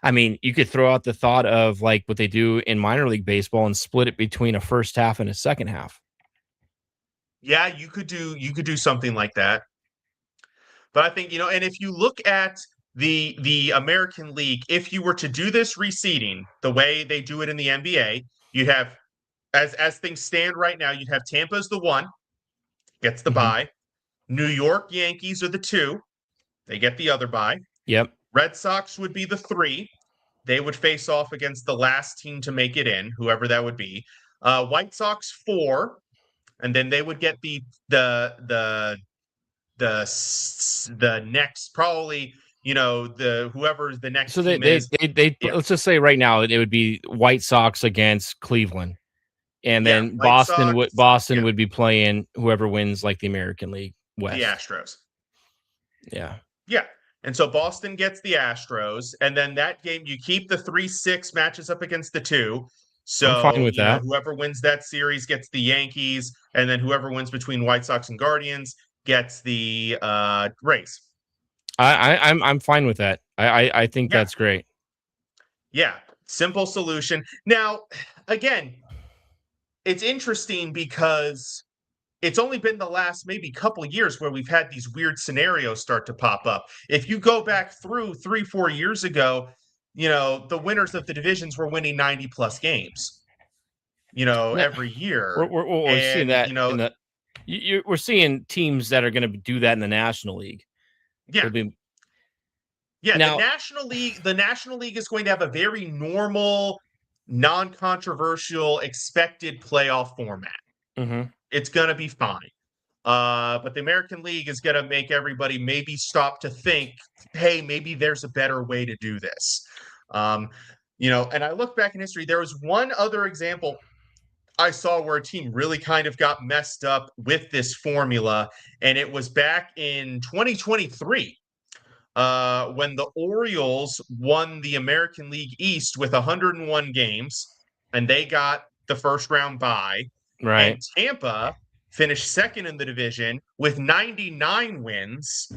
[SPEAKER 3] I mean, you could throw out the thought of like what they do in minor league baseball and split it between a first half and a second half.
[SPEAKER 2] Yeah, you could do something like that. But I think, and if you look at the American League, if you were to do this reseeding the way they do it in the NBA, you'd have, as things stand right now, you'd have Tampa as the 1, gets the bye. New York Yankees are the 2, they get the other bye.
[SPEAKER 3] Yep.
[SPEAKER 2] Red Sox would be the 3. They would face off against the last team to make it in, whoever that would be. White Sox 4, and then they would get the next, probably, whoever the next team is.
[SPEAKER 3] Let's just say right now it would be White Sox against Cleveland, and then Boston would be playing whoever wins like the American League West.
[SPEAKER 2] The Astros.
[SPEAKER 3] Yeah.
[SPEAKER 2] Yeah. And so Boston gets the Astros, and then that game you keep the 3-6 matches up against the 2. So
[SPEAKER 3] I'm fine with that.
[SPEAKER 2] Whoever wins that series gets the Yankees, and then whoever wins between White Sox and Guardians gets the Rays.
[SPEAKER 3] I'm fine with that. I think that's great.
[SPEAKER 2] Yeah, simple solution. Now, again, it's interesting because it's only been the last maybe couple of years where we've had these weird scenarios start to pop up. If you go back through 3-4 years ago, the winners of the divisions were winning 90+ games, every year.
[SPEAKER 3] We're seeing that. We're seeing teams that are going to do that in the National League.
[SPEAKER 2] Yeah.
[SPEAKER 3] Now,
[SPEAKER 2] the National League is going to have a very normal, non-controversial, expected playoff format. It's going to be fine. But the American League is going to make everybody maybe stop to think, hey, maybe there's a better way to do this. And I look back in history, there was one other example I saw where a team really kind of got messed up with this formula, and it was back in 2023 when the Orioles won the American League East with 101 games, and they got the first round bye.
[SPEAKER 3] Right.
[SPEAKER 2] And Tampa finished second in the division with 99 wins,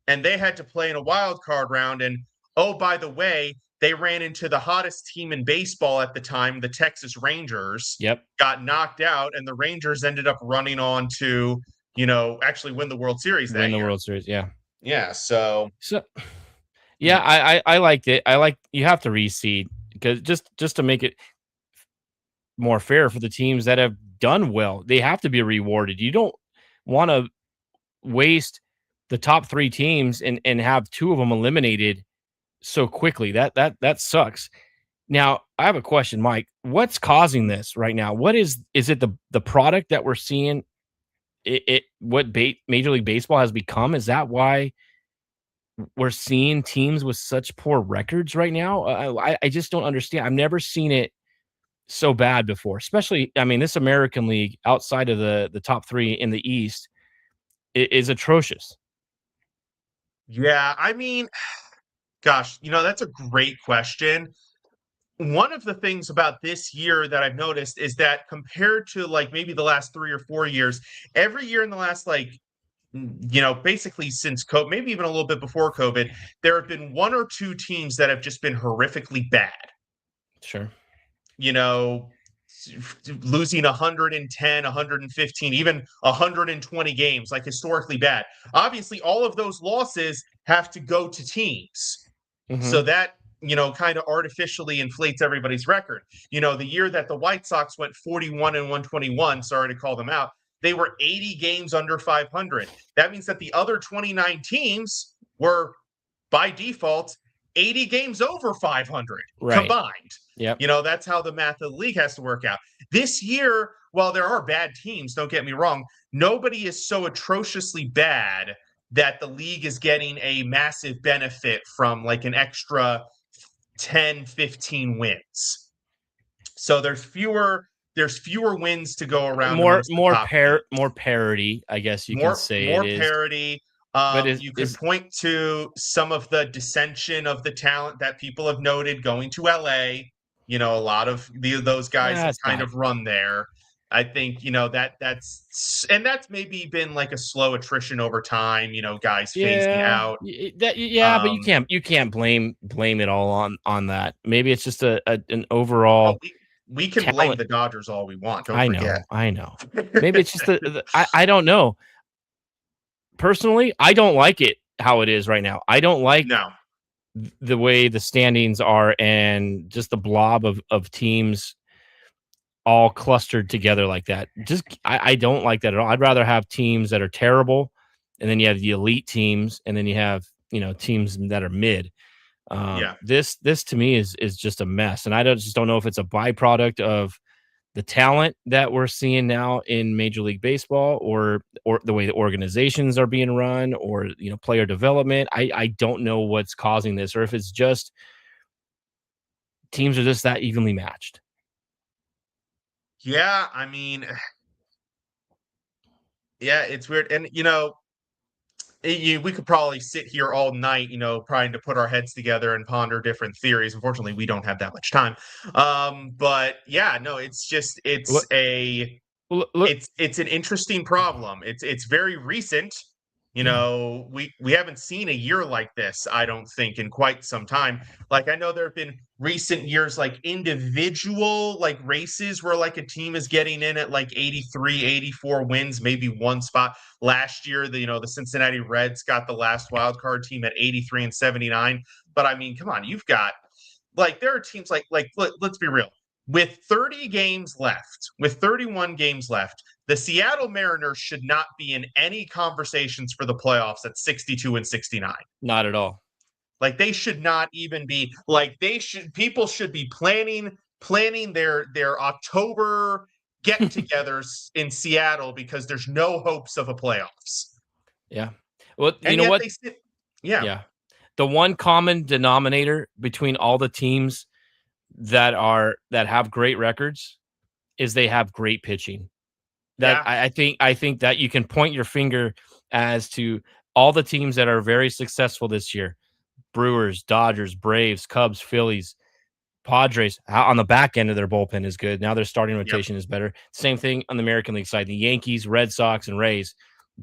[SPEAKER 2] and they had to play in a wild card round. And oh, by the way, they ran into the hottest team in baseball at the time, the Texas Rangers.
[SPEAKER 3] Yep.
[SPEAKER 2] Got knocked out, and the Rangers ended up running on to, actually win the World Series that year.
[SPEAKER 3] World Series, yeah.
[SPEAKER 2] Yeah, so
[SPEAKER 3] yeah, I liked it. You have to reseed because just to make it more fair for the teams that have done well, they have to be rewarded. You don't want to waste the top 3 teams and have 2 of them eliminated so quickly. That sucks. Now, I have a question, Mike. What's causing this right now? What is it the product that we're seeing Major League Baseball has become? Is that why we're seeing teams with such poor records right now? I just don't understand. I've never seen it so bad before, especially, I mean, this American League outside of the top three in the East is atrocious.
[SPEAKER 2] Yeah, I mean, gosh, that's a great question. One of the things about this year that I've noticed is that compared to like maybe the last 3 or 4 years, every year in the last basically since COVID, maybe even a little bit before COVID, there have been one or two teams that have just been horrifically bad.
[SPEAKER 3] Sure.
[SPEAKER 2] You know, losing 110, 115, even 120 games, like historically bad. Obviously, all of those losses have to go to teams. So that, kind of artificially inflates everybody's record. The year that the White Sox went 41 and 121, sorry to call them out, they were 80 games under 500. That means that the other 29 teams were, by default, 80 games over 500
[SPEAKER 3] Right.
[SPEAKER 2] combined.
[SPEAKER 3] Yep.
[SPEAKER 2] That's how the math of the league has to work out. This year, while there are bad teams, don't get me wrong, nobody is so atrociously bad that the league is getting a massive benefit from like an extra 10, 15 wins. So there's fewer wins to go around amongst the top teams.
[SPEAKER 3] More parity, I guess you can say it
[SPEAKER 2] More
[SPEAKER 3] is.
[SPEAKER 2] parity.
[SPEAKER 3] But
[SPEAKER 2] You could point to some of the dissension of the talent that people have noted going to LA. A lot of those guys have kind of run there. I think that's maybe been like a slow attrition over time. Guys phasing out.
[SPEAKER 3] But you can't blame it all on that. Maybe it's just an overall.
[SPEAKER 2] We can
[SPEAKER 3] talent.
[SPEAKER 2] blame the Dodgers all we want. Don't forget.
[SPEAKER 3] I know. Maybe it's just I don't know. Personally, I don't like it how it is right now. I don't like the way the standings are and just the blob of teams all clustered together like that. I don't like that at all. I'd rather have teams that are terrible, and then you have the elite teams, and then you have teams that are mid. This to me is just a mess, and I just don't know if it's a byproduct of the talent that we're seeing now in Major League Baseball, or the way the organizations are being run, or player development. I don't know what's causing this, or if it's just teams are just that evenly matched.
[SPEAKER 2] Yeah, I mean, yeah, it's weird, and we could probably sit here all night, trying to put our heads together and ponder different theories. Unfortunately, we don't have that much time. But yeah, no, it's just it's an interesting problem. It's very recent. We haven't seen a year like this, I don't think, in quite some time. Like, I know there have been recent years, like individual like races where like a team is getting in at like 83, 84 wins, maybe one spot. Last year, the Cincinnati Reds got the last wild card team at 83 and 79. But I mean, come on, you've got there are teams let's be real. With 30 games left, with 31 games left, the Seattle Mariners should not be in any conversations for the playoffs at 62 and 69.
[SPEAKER 3] Not at all.
[SPEAKER 2] Like, they should not even be people should be planning their October get-togethers in Seattle, because there's no hopes of a playoffs.
[SPEAKER 3] Yeah. Well,
[SPEAKER 2] and
[SPEAKER 3] you know what?
[SPEAKER 2] Yeah.
[SPEAKER 3] The one common denominator between all the teams that have great records is they have great pitching. I think that you can point your finger as to all the teams that are very successful this year: Brewers, Dodgers, Braves, Cubs, Phillies, Padres. On the back end of their bullpen is good. Now their starting rotation is better. Same thing on the American League side. The Yankees, Red Sox, and Rays,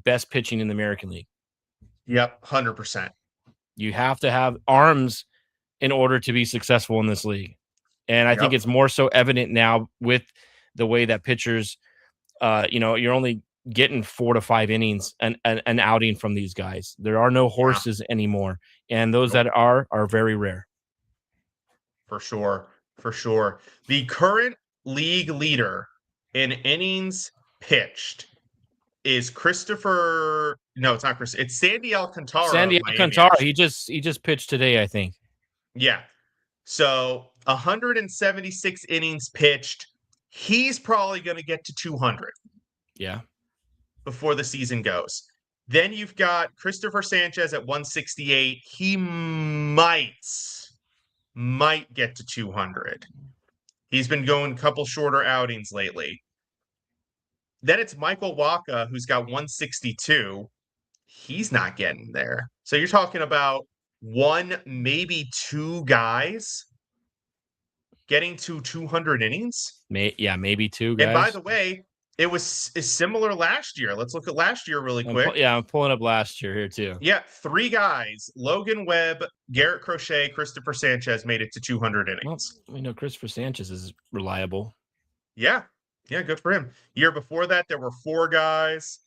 [SPEAKER 3] best pitching in the American League.
[SPEAKER 2] Yep, 100%.
[SPEAKER 3] You have to have arms in order to be successful in this league. And I think it's more so evident now with the way that pitchers, you're only getting 4 to 5 innings an outing from these guys. There are no horses anymore. And those that are very rare.
[SPEAKER 2] For sure. The current league leader in innings pitched is Christopher. No, it's not Chris. It's Sandy Alcantara.
[SPEAKER 3] Sandy Alcantara. He just pitched today, I think.
[SPEAKER 2] Yeah. So 176 innings pitched. He's probably going to get to 200.
[SPEAKER 3] Yeah.
[SPEAKER 2] before the season goes. Then you've got Christopher Sanchez at 168. He might get to 200. He's been going a couple shorter outings lately. Then it's Michael Wacha, who's got 162. He's not getting there. So you're talking about one, maybe two guys getting to 200 innings.
[SPEAKER 3] Maybe two guys.
[SPEAKER 2] And by the way, it was similar last year. Let's look at last year really quick.
[SPEAKER 3] I'm pulling up last year here too.
[SPEAKER 2] Yeah, three guys: Logan Webb, Garrett Crochet, Christopher Sanchez made it to 200 innings.
[SPEAKER 3] Well, we know Christopher Sanchez is reliable.
[SPEAKER 2] Yeah, good for him. Year before that, there were four guys.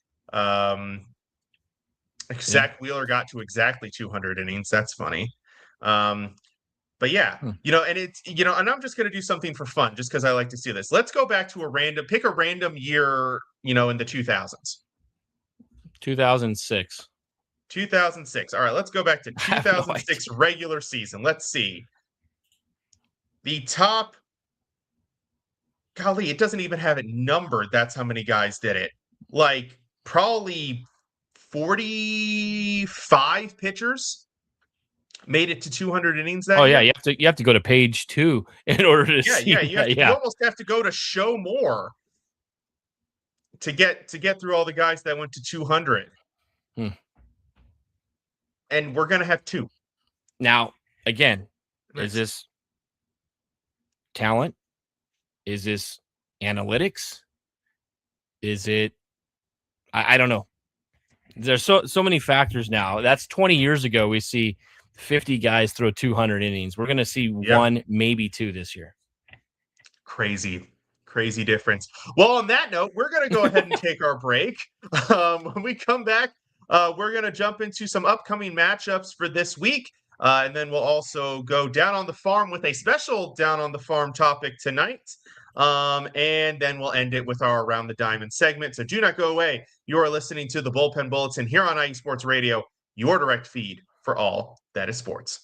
[SPEAKER 2] Zach Wheeler got to exactly 200 innings. That's funny. But yeah, and it's, and I'm just going to do something for fun just because I like to see this. Let's go back to pick a random year, in the 2000s.
[SPEAKER 3] 2006.
[SPEAKER 2] 2006. All right, let's go back to 2006 regular season. Let's see. The top, golly, it doesn't even have it numbered. That's how many guys did it. Like probably 45 pitchers made it to 200 innings that year.
[SPEAKER 3] Yeah, you have to go to page 2 in order to see.
[SPEAKER 2] You almost have to go to show more to get through all the guys that went to 200. And we're going to have two.
[SPEAKER 3] Now, again, is this talent? Is this analytics? Is it I don't know. There's so many factors now. That's 20 years ago. We see 50 guys throw 200 innings. We're going to see one, maybe two this year. Crazy
[SPEAKER 2] difference. Well, on that note, we're going to go ahead and take our break. When we come back, we're going to jump into some upcoming matchups for this week. And then we'll also go down on the farm with a special down on the farm topic tonight. And then we'll end it with our Around the Diamond segment. So do not go away. You are listening to the Bullpen Bulletin here on IE Sports Radio, your direct feed for all that is sports.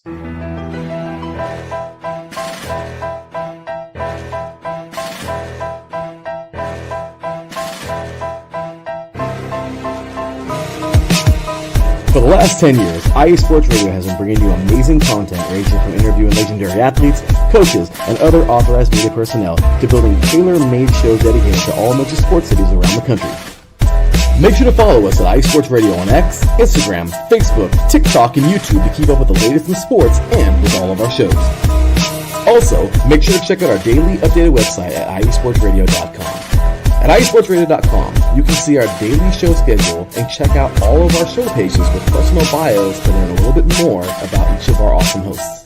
[SPEAKER 4] For the last 10 years, IE Sports Radio has been bringing you amazing content ranging from interviewing legendary athletes, coaches, and other authorized media personnel to building tailor-made shows dedicated to all major sports cities around the country. Make sure to follow us at IE Sports Radio on X, Instagram, Facebook, TikTok, and YouTube to keep up with the latest in sports and with all of our shows. Also, make sure to check out our daily updated website at iesportsradio.com. At iesportsradio.com, you can see our daily show schedule and check out all of our show pages with personal bios to learn a little bit more about each of our awesome hosts.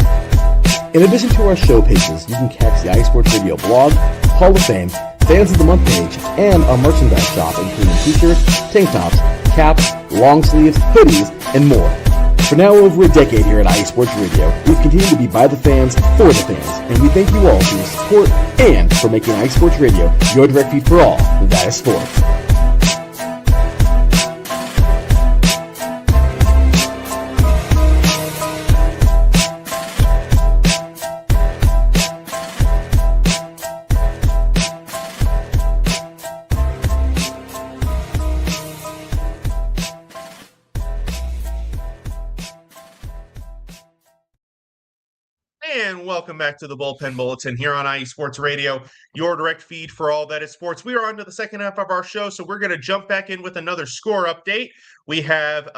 [SPEAKER 4] In addition to our show pages, you can catch the IE Sports Radio blog, Hall of Fame, Fans of the Month page, and our merchandise shop including t-shirts, tank tops, caps, long sleeves, hoodies, and more. For now over a decade here at IE Sports Radio, we've continued to be by the fans, for the fans, and we thank you all for your support and for making IE Sports Radio your direct feed for all that is sports.
[SPEAKER 2] And welcome back to the Bullpen Bulletin here on IE Sports Radio, your direct feed for all that is sports. We are on to the second half of our show, so we're going to jump back in with another score update. We have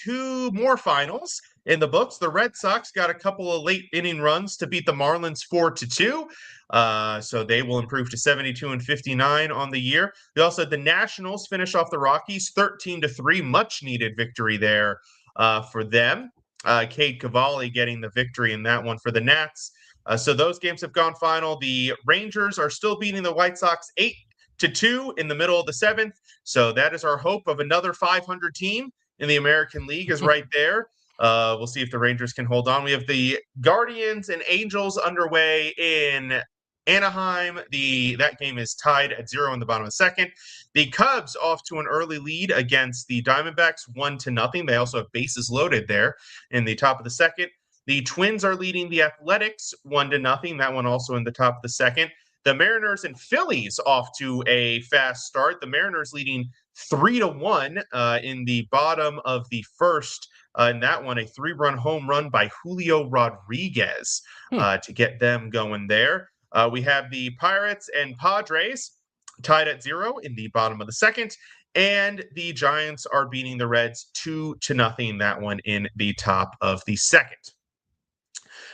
[SPEAKER 2] two more finals in the books. The Red Sox got a couple of late inning runs to beat the Marlins 4-2. So they will improve to 72-59 on the year. We also had the Nationals finish off the Rockies 13-3, much needed victory there for them. Cade Cavalli getting the victory in that one for the Nats. So those games have gone final. The Rangers are still beating the White Sox 8-2 in the middle of the seventh. So that is our hope of another 500 team in the American League is right there. We'll see if the Rangers can hold on. We have the Guardians and Angels underway in Anaheim. That game is tied at 0 in the bottom of the second. The Cubs off to an early lead against the Diamondbacks 1-0. They also have bases loaded there in the top of the second. The Twins are leading the Athletics 1-0. That one also in the top of the second. The Mariners and Phillies off to a fast start. The Mariners leading 3-1 in the bottom of the first. In that one, a 3-run home run by Julio Rodriguez to get them going there. We have the Pirates and Padres tied at 0 in the bottom of the second. And the Giants are beating the Reds 2-0. That one in the top of the second.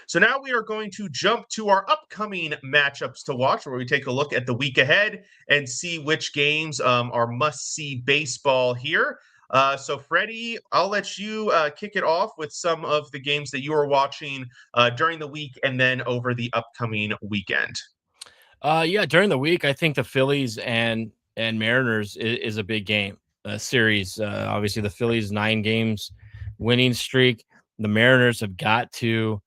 [SPEAKER 2] So now we are going to jump to our upcoming matchups to watch, where we take a look at the week ahead and see which games are must-see baseball here. So Freddie, I'll let you kick it off with some of the games that you are watching during the week and then over the upcoming weekend.
[SPEAKER 3] Yeah, during the week, I think the Phillies and Mariners is a big game series. Obviously, the Phillies 9 games winning streak. The Mariners have got to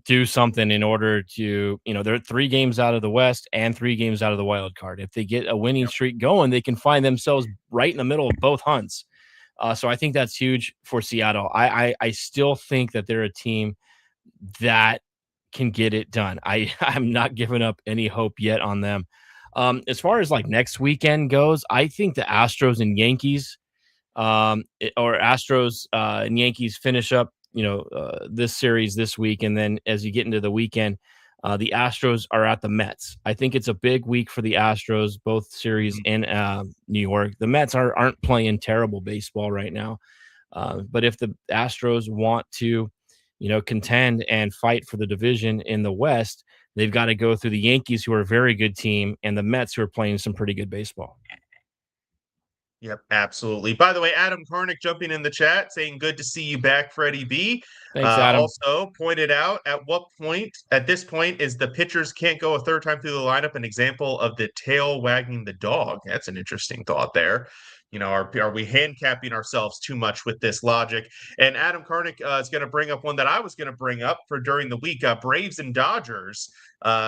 [SPEAKER 3] do something in order to, they're 3 games out of the West and 3 games out of the wild card. If they get a winning streak going, they can find themselves right in the middle of both hunts. So I think that's huge for Seattle. I still think that they're a team that can get it done. I'm not giving up any hope yet on them. As far as like next weekend goes, I think the Astros and Yankees, or Astros and Yankees finish up, this series this week, and then as you get into the weekend, the Astros are at the Mets. I think it's a big week for the Astros, both series in New York. The Mets aren't playing terrible baseball right now, but if the Astros want to, contend and fight for the division in the West, they've got to go through the Yankees, who are a very good team, and the Mets, who are playing some pretty good baseball.
[SPEAKER 2] Yep, absolutely. By the way, Adam Karnik jumping in the chat saying, good to see you back, Freddie B.
[SPEAKER 3] Thanks, Adam.
[SPEAKER 2] Also pointed out, at this point, is the pitchers can't go a third time through the lineup an example of the tail wagging the dog? That's an interesting thought there. Are we handicapping ourselves too much with this logic? And Adam Karnik is going to bring up one that I was going to bring up for during the week. Braves and Dodgers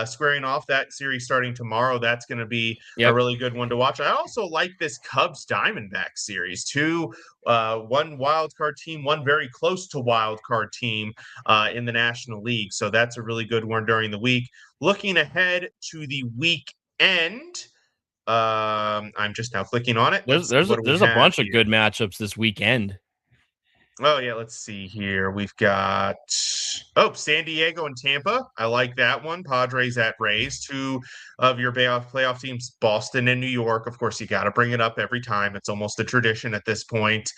[SPEAKER 2] squaring off, that series starting tomorrow. That's going to be a really good one to watch. I also like this Cubs Diamondbacks series too. One wild card team, one very close to wild card team in the National League. So that's a really good one during the week. Looking ahead to the weekend, I'm just now clicking on it.
[SPEAKER 3] There's a bunch of good matchups this weekend.
[SPEAKER 2] Oh, yeah, let's see here. We've got San Diego and Tampa. I like that one. Padres at Rays. 2 of your playoff teams, Boston and New York. Of course, you got to bring it up every time. It's almost a tradition at this point.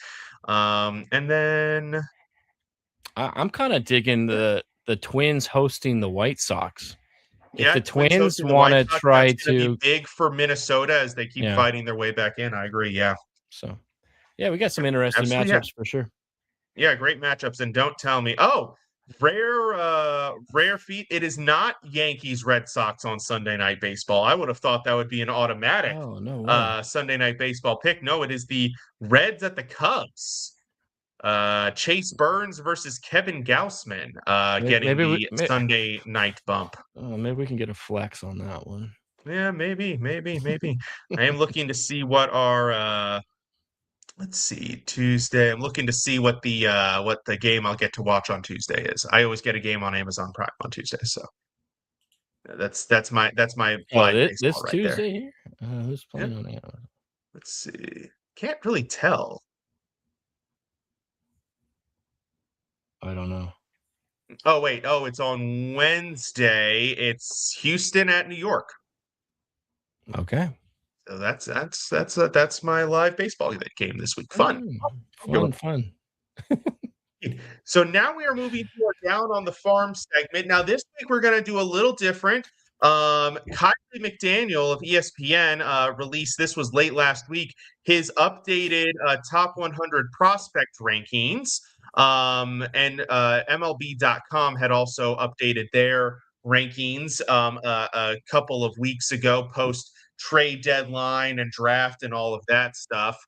[SPEAKER 2] And then
[SPEAKER 3] I'm kind of digging the Twins hosting the White Sox. If the Twins want to try to
[SPEAKER 2] be big for Minnesota as they keep fighting their way back in, I agree. Yeah.
[SPEAKER 3] So, we got some interesting matchups for sure.
[SPEAKER 2] Yeah, great matchups. And don't tell me, rare feat. It is not Yankees Red Sox on Sunday Night Baseball. I would have thought that would be an automatic Sunday Night Baseball pick. No, it is the Reds at the Cubs. Chase Burns versus Kevin Gausman getting the Sunday night bump.
[SPEAKER 3] Maybe we can get a flex on that one.
[SPEAKER 2] Yeah, maybe. I am looking to see what our let's see, Tuesday. I'm looking to see what the game I'll get to watch on Tuesday is. I always get a game on Amazon Prime on Tuesday, so that's my live baseball
[SPEAKER 3] this
[SPEAKER 2] right
[SPEAKER 3] Tuesday
[SPEAKER 2] there.
[SPEAKER 3] here. Who's playing on Amazon?
[SPEAKER 2] Let's see. Can't really tell.
[SPEAKER 3] I don't know.
[SPEAKER 2] Oh, wait. Oh, it's on Wednesday. It's Houston at New York.
[SPEAKER 3] Okay.
[SPEAKER 2] So that's my live baseball game this week. Fun.
[SPEAKER 3] Fun.
[SPEAKER 2] So now we are moving to our Down on the Farm segment. Now this week we're going to do a little different. Kylie McDaniel of ESPN released, this was late last week, his updated top 100 prospect rankings. And MLB.com had also updated their rankings a couple of weeks ago, post trade deadline and draft and all of that stuff.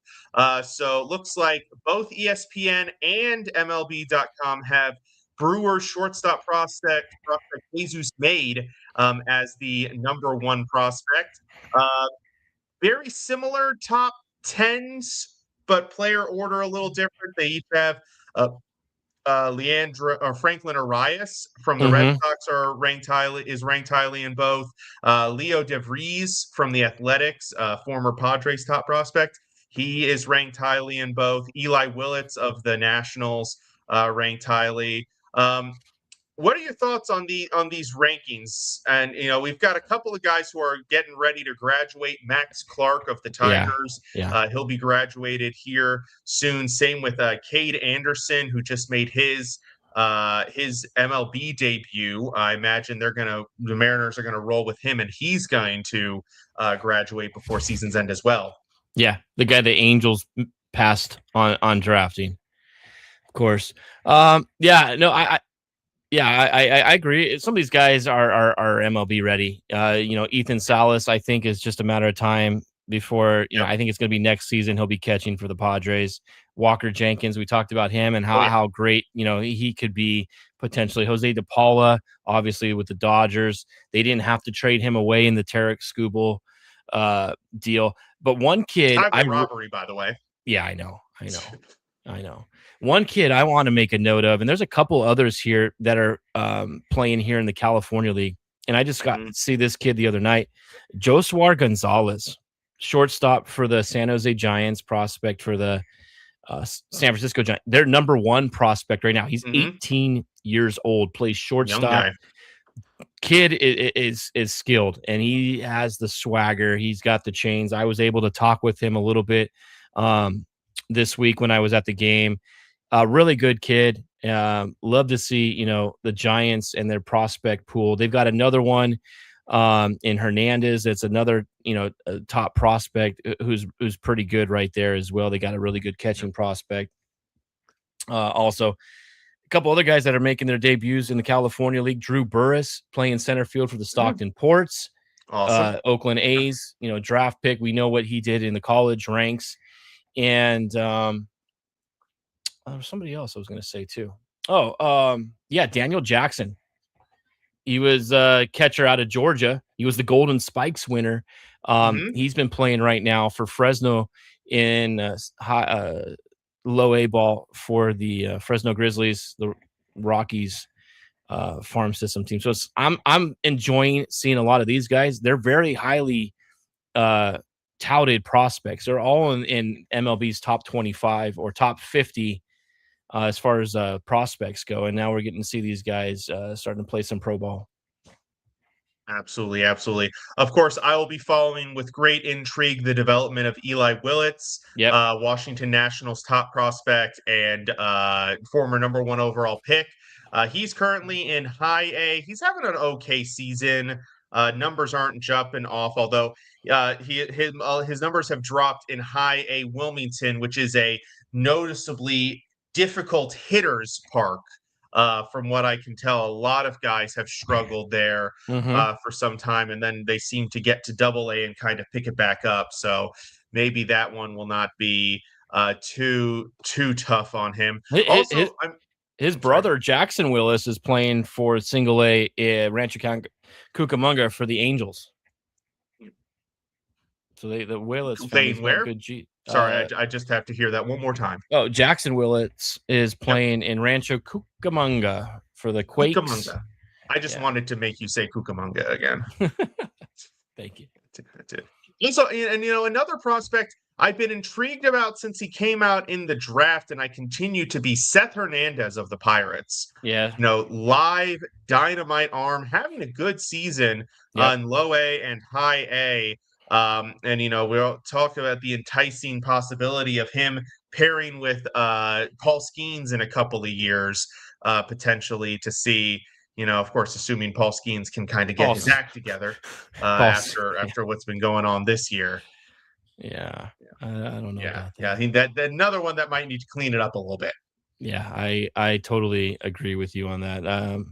[SPEAKER 2] So it looks like both ESPN and MLB.com have Brewer shortstop prospect Jesus Made as the number 1 prospect. Very similar top 10s, but player order a little different. They each have Franklin Arias from the Red Sox is ranked highly in both. Leo DeVries from the Athletics, former Padres top prospect. He is ranked highly in both. Eli Willits of the Nationals ranked highly. What are your thoughts on these rankings? And we've got a couple of guys who are getting ready to graduate. Max Clark of the
[SPEAKER 3] Yeah.
[SPEAKER 2] Tigers,
[SPEAKER 3] Yeah.
[SPEAKER 2] he'll be graduated here soon. Same with Cade Anderson, who just made his MLB debut. I imagine the Mariners are gonna roll with him, and he's going to graduate before season's end as well.
[SPEAKER 3] Yeah. The guy the Angels passed on drafting, of course. Yeah. No, I agree. Some of these guys are MLB ready. Ethan Salas, I think, is just a matter of time before,
[SPEAKER 2] Yep.
[SPEAKER 3] I think it's going to be next season. He'll be catching for the Padres. Walker Jenkins, we talked about him and
[SPEAKER 2] Oh, yeah.
[SPEAKER 3] how great, he could be potentially. Jose DePaula, obviously with the Dodgers. They didn't have to trade him away in the Tarek Skubal deal. But one kid,
[SPEAKER 2] Highway robbery, by the way.
[SPEAKER 3] yeah, I know. One kid I want to make a note of, and there's a couple others here that are playing here in the California League. And I just got to see this kid the other night, Josuar Gonzalez, shortstop for the San Jose Giants, prospect for the San Francisco Giants. Their number one prospect right now. He's 18 years old, plays shortstop. Kid is skilled, and he has the swagger. He's got the chains. I was able to talk with him a little bit this week when I was at the game. Really good kid. Love to see, the Giants and their prospect pool. They've got another one in Hernandez. It's another, a top prospect who's pretty good right there as well. They got a really good catching prospect. Also, a couple other guys that are making their debuts in the California League. Drew Burris playing center field for the Stockton Ports.
[SPEAKER 2] Awesome.
[SPEAKER 3] Oakland A's, draft pick. We know what he did in the college ranks. And there was somebody else I was going to say too. Daniel Jackson. He was a catcher out of Georgia. He was the Golden Spikes winner. He's been playing right now for Fresno in low A ball for the Fresno Grizzlies, the Rockies farm system team. So I'm enjoying seeing a lot of these guys. They're very highly touted prospects. They're all in MLB's top 25 or top 50 as far as prospects go. And now we're getting to see these guys starting to play some pro ball.
[SPEAKER 2] Absolutely. Of course, I will be following with great intrigue the development of Eli Willits, Washington Nationals top prospect and former number 1 overall pick. He's currently in high A. He's having an okay season. Numbers aren't jumping off, although his numbers have dropped in high A Wilmington, which is a noticeably difficult hitters park. From what I can tell, a lot of guys have struggled there for some time, and then they seem to get to Double A and kind of pick it back up. So maybe that one will not be too tough on him.
[SPEAKER 3] His brother Jackson Willis is playing for Single A Rancho Cucamonga for the Angels. So the Willis family's got good G.
[SPEAKER 2] Sorry, I just have to hear that one more time.
[SPEAKER 3] Oh, Jackson Willits is playing in Rancho Cucamonga for the Quakes.
[SPEAKER 2] Cucamonga. I just wanted to make you say Cucamonga again.
[SPEAKER 3] Thank you.
[SPEAKER 2] That's it. Also, and another prospect I've been intrigued about since he came out in the draft, and I continue to be Seth Hernandez of the Pirates.
[SPEAKER 3] Yeah.
[SPEAKER 2] Live dynamite arm, having a good season on low A and high A. We'll talk about the enticing possibility of him pairing with Paul Skeens in a couple of years, potentially to see, of course, assuming Paul Skeens can kind of get his act together after what's been going on this year.
[SPEAKER 3] Yeah. I don't know.
[SPEAKER 2] Yeah. That another one that might need to clean it up a little bit.
[SPEAKER 3] Yeah. I totally agree with you on that.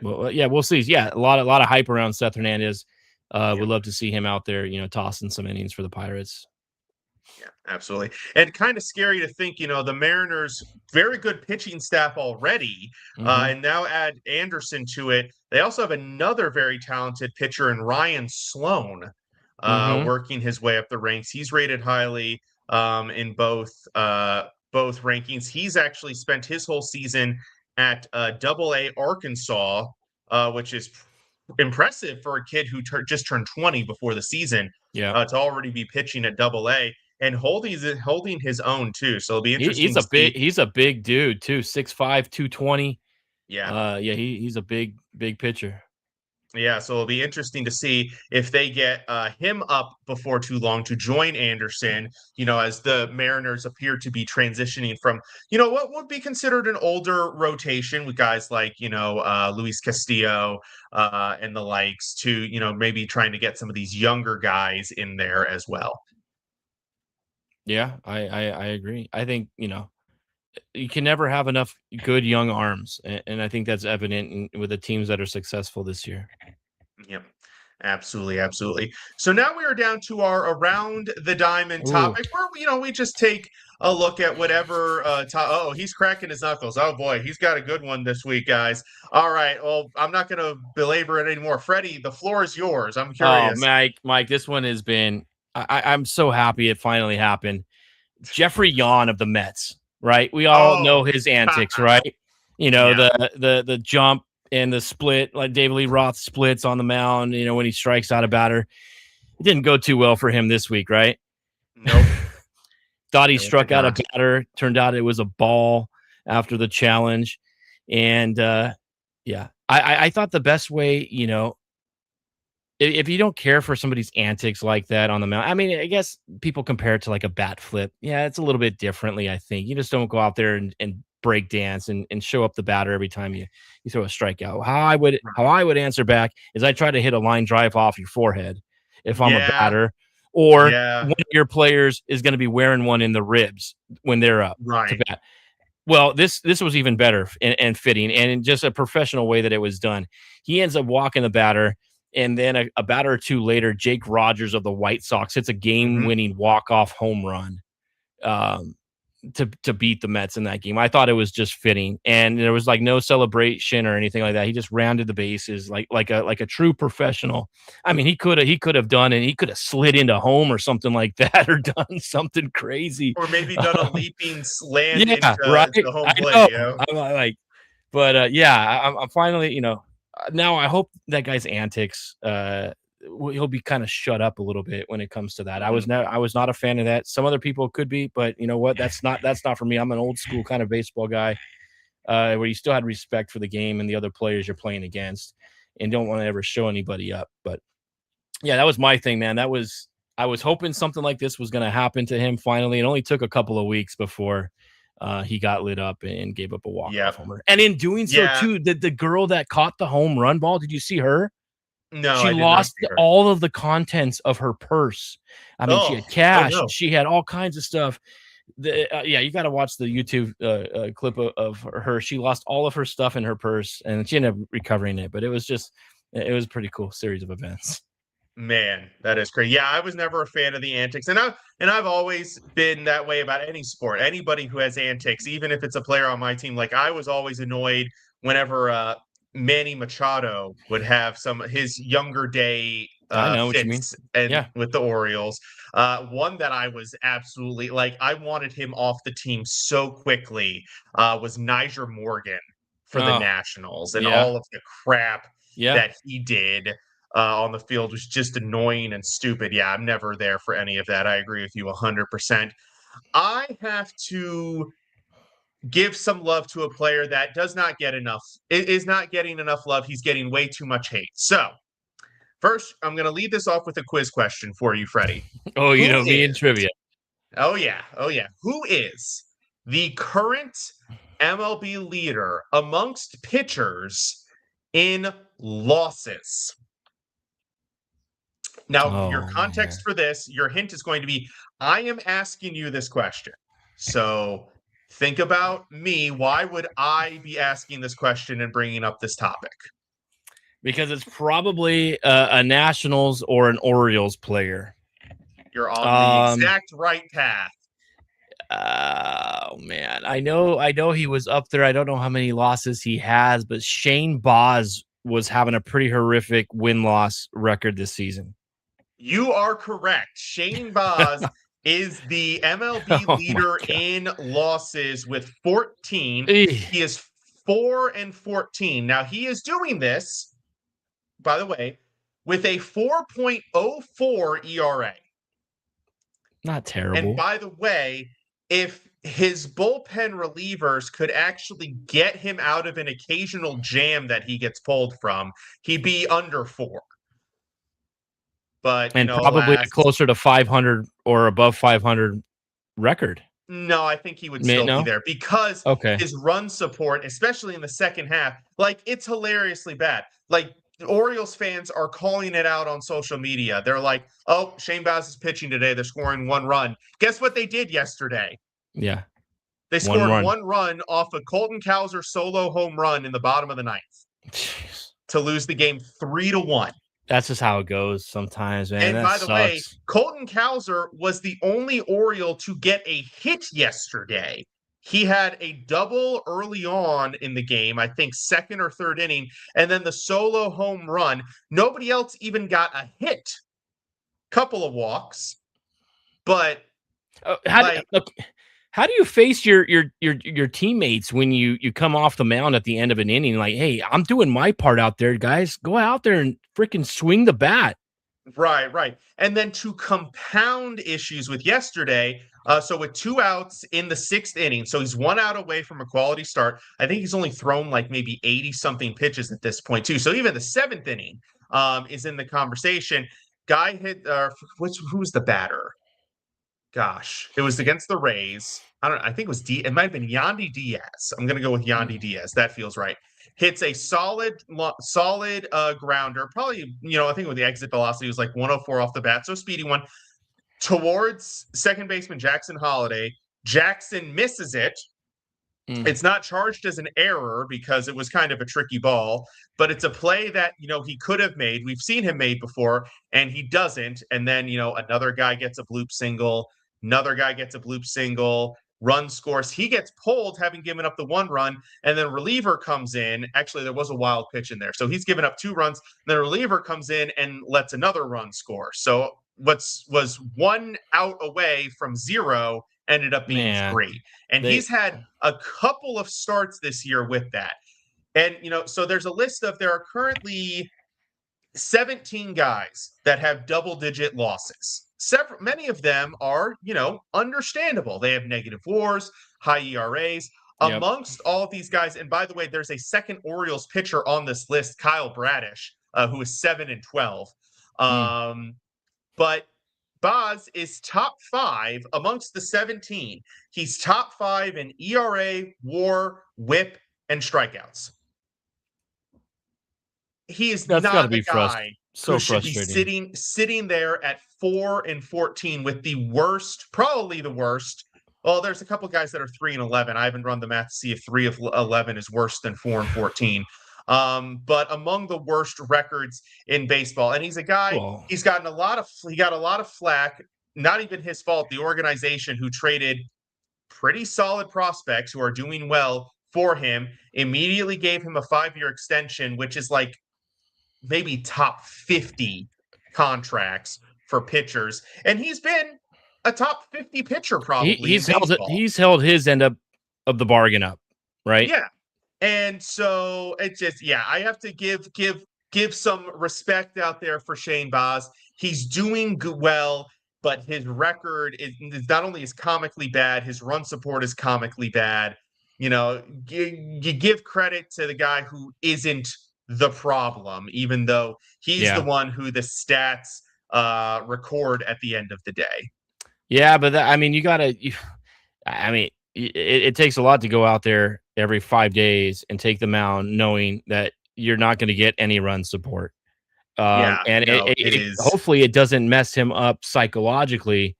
[SPEAKER 3] We'll see. Yeah. A lot of hype around Seth Hernandez. Would love to see him out there, tossing some innings for the Pirates.
[SPEAKER 2] Yeah, absolutely. And kind of scary to think, the Mariners, very good pitching staff already, and now add Anderson to it. They also have another very talented pitcher in Ryan Sloan, working his way up the ranks. He's rated highly in both rankings. He's actually spent his whole season at Double A Arkansas, which is impressive for a kid who just turned 20 before the season to already be pitching at Double A. and holding his own too. So it'll be interesting to see.
[SPEAKER 3] He's a big dude too, 6'5", 220.
[SPEAKER 2] Yeah.
[SPEAKER 3] He's a big pitcher.
[SPEAKER 2] Yeah, so it'll be interesting to see if they get him up before too long to join Anderson, as the Mariners appear to be transitioning from, what would be considered an older rotation with guys like, Luis Castillo and the likes to, maybe trying to get some of these younger guys in there as well.
[SPEAKER 3] Yeah, I agree. I think, you can never have enough good young arms. And I think that's evident with the teams that are successful this year.
[SPEAKER 2] Yep. Absolutely, absolutely. So now we are down to our around the diamond
[SPEAKER 3] Ooh.
[SPEAKER 2] topic, where we just take a look at whatever. Oh, he's cracking his knuckles. Oh boy, he's got a good one this week, guys. All right. Well, I'm not going to belabor it anymore. Freddie, the floor is yours. I'm
[SPEAKER 3] Oh,
[SPEAKER 2] curious.
[SPEAKER 3] Mike, this one has been. I'm so happy it finally happened. Jeffrey Yon of the Mets, right? We all know his antics, right?
[SPEAKER 2] Yeah.
[SPEAKER 3] The jump and the split, like David Lee Roth splits on the mound, when he strikes out a batter. It didn't go too well for him this week, right?
[SPEAKER 2] Nope.
[SPEAKER 3] Thought he struck out a batter. Turned out it was a ball after the challenge. And I thought the best way, if you don't care for somebody's antics like that on the mound, I mean, I guess people compare it to like a bat flip. Yeah, it's a little bit differently, I think. You just don't go out there and break dance and show up the batter every time you throw a strikeout. How I would answer back is I try to hit a line drive off your forehead if I'm a batter, or one of your players is going to be wearing one in the ribs when they're up to bat. Well, this was even better and fitting, and in just a professional way that it was done. He ends up walking the batter. And then a batter or two later, Jake Rogers of the White Sox hits a game-winning walk-off home run to beat the Mets in that game. I thought it was just fitting, and there was like no celebration or anything like that. He just rounded the bases like a true professional. I mean, he could have done it. He could have slid into home or something like that, or done something crazy,
[SPEAKER 2] or maybe done a leaping slant into
[SPEAKER 3] the
[SPEAKER 2] home plate.
[SPEAKER 3] I'm finally, now I hope that guy's antics he'll be kind of shut up a little bit when it comes to that. I was not a fan of that. Some other people could be, but you know what? That's not for me. I'm an old school kind of baseball guy where you still had respect for the game and the other players you're playing against and don't want to ever show anybody up. But yeah, that was my thing, man. I was hoping something like this was going to happen to him finally. It only took a couple of weeks before he got lit up and gave up a walk-off homer. And in doing so, too, the girl that caught the home run ball, did you see her?
[SPEAKER 2] No,
[SPEAKER 3] she lost all of the contents of her purse. I mean, she had cash. She had all kinds of stuff. You got to watch the YouTube clip of her. She lost all of her stuff in her purse, and she ended up recovering it. But it was a pretty cool series of events.
[SPEAKER 2] Man, that is crazy. Yeah, I was never a fan of the antics, and I've always been that way about any sport. Anybody who has antics, even if it's a player on my team, like I was always annoyed whenever Manny Machado would have some of his younger day
[SPEAKER 3] I know what you mean.
[SPEAKER 2] With the Orioles. One that I was absolutely I wanted him off the team so quickly was Nyjer Morgan for the Nationals, and all of the crap that he did on the field was just annoying and stupid. Yeah, I'm never there for any of that. I agree with you 100%. I have to give some love to a player that is not getting enough love. He's getting way too much hate. So first, I'm going to lead this off with a quiz question for you, Freddie.
[SPEAKER 3] Oh, me in trivia.
[SPEAKER 2] Oh, yeah. Who is the current MLB leader amongst pitchers in losses? Now, your context for this, your hint is going to be, I am asking you this question. So think about me. Why would I be asking this question and bringing up this topic?
[SPEAKER 3] Because it's probably a Nationals or an Orioles player.
[SPEAKER 2] You're on the exact right path.
[SPEAKER 3] Oh, man. I know he was up there. I don't know how many losses he has, but Shane Baz was having a pretty horrific win-loss record this season.
[SPEAKER 2] You are correct. Shane Baz is the MLB leader in losses with 14. He is 4-14. Now, he is doing this, by the way, with a 4.04 ERA.
[SPEAKER 3] Not terrible.
[SPEAKER 2] And by the way, if his bullpen relievers could actually get him out of an occasional jam that he gets pulled from, he'd be under 4. But,
[SPEAKER 3] and probably
[SPEAKER 2] alas,
[SPEAKER 3] closer to 500 or above 500 record.
[SPEAKER 2] no, I think he would still be there because his run support, especially in the second half, it's hilariously bad. The Orioles fans are calling it out on social media. They're like, oh, Shane Baz is pitching today. They're scoring 1 run. Guess what they did yesterday?
[SPEAKER 3] Yeah.
[SPEAKER 2] They scored 1 run off a Colton Cowser solo home run in the bottom of the 9th to lose the game 3-1.
[SPEAKER 3] That's just how it goes sometimes, man.
[SPEAKER 2] And by the way, Colton Cowser was the only Oriole to get a hit yesterday. He had a double early on in the game, I think 2nd or 3rd inning, and then the solo home run. Nobody else even got a hit. Couple of walks, but
[SPEAKER 3] how do you face your teammates when you come off the mound at the end of an inning? Like, hey, I'm doing my part out there, guys. Go out there and freaking swing the bat.
[SPEAKER 2] Right. And then to compound issues with yesterday, so with 2 outs in the 6th inning, so he's 1 out away from a quality start. I think he's only thrown maybe 80-something pitches at this point, too. So even the 7th inning is in the conversation. Guy hit, who's the batter? Gosh, it was against the Rays. I think it was it might have been Yandy Diaz. I'm going to go with Yandy Diaz. That feels right. Hits a solid grounder. Probably, I think with the exit velocity was 104 off the bat. So speedy one towards second baseman Jackson Holliday. Jackson misses it. It's not charged as an error because it was kind of a tricky ball, but it's a play that, he could have made. We've seen him made before, and he doesn't. And then, another guy gets a bloop single. Another guy gets a bloop single. Run scores. He gets pulled, having given up the 1 run, and then reliever comes in. Actually, there was a wild pitch in there. So he's given up 2 runs. Then a reliever comes in and lets another run score. So what was 1 out away from 0 ended up being 3. And he's had a couple of starts this year with that. And, so there's a list there are currently 17 guys that have double-digit losses. Many of them are, understandable. They have negative WARs, high ERAs. Yep. Amongst all of these guys, and by the way, there's a second Orioles pitcher on this list, Kyle Bradish, who is 7-12. But Baz is top 5 amongst the 17. He's top 5 in ERA, WAR, WHIP, and strikeouts. He is not the guy who should be sitting there at 4-14 with the worst, probably the worst. Well, there's a couple guys that are 3-11. I haven't run the math to see if 3 of 11 is worse than 4-14. But among the worst records in baseball, and he's a guy. Whoa. He got a lot of flack. Not even his fault. The organization who traded pretty solid prospects who are doing well for him immediately gave him a 5-year extension, which is maybe top 50 contracts for pitchers, and he's been a top 50 pitcher probably. He's
[SPEAKER 3] held his end of the bargain up, right?
[SPEAKER 2] Yeah. And so it's just, I have to give some respect out there for Shane Baz. He's doing well, but his record is not only is comically bad, his run support is comically bad. You give credit to the guy who isn't the problem, even though he's the one who the stats record at the end of the day.
[SPEAKER 3] Yeah, but it takes a lot to go out there every 5 days and take the mound knowing that you're not going to get any run support. Hopefully it doesn't mess him up psychologically,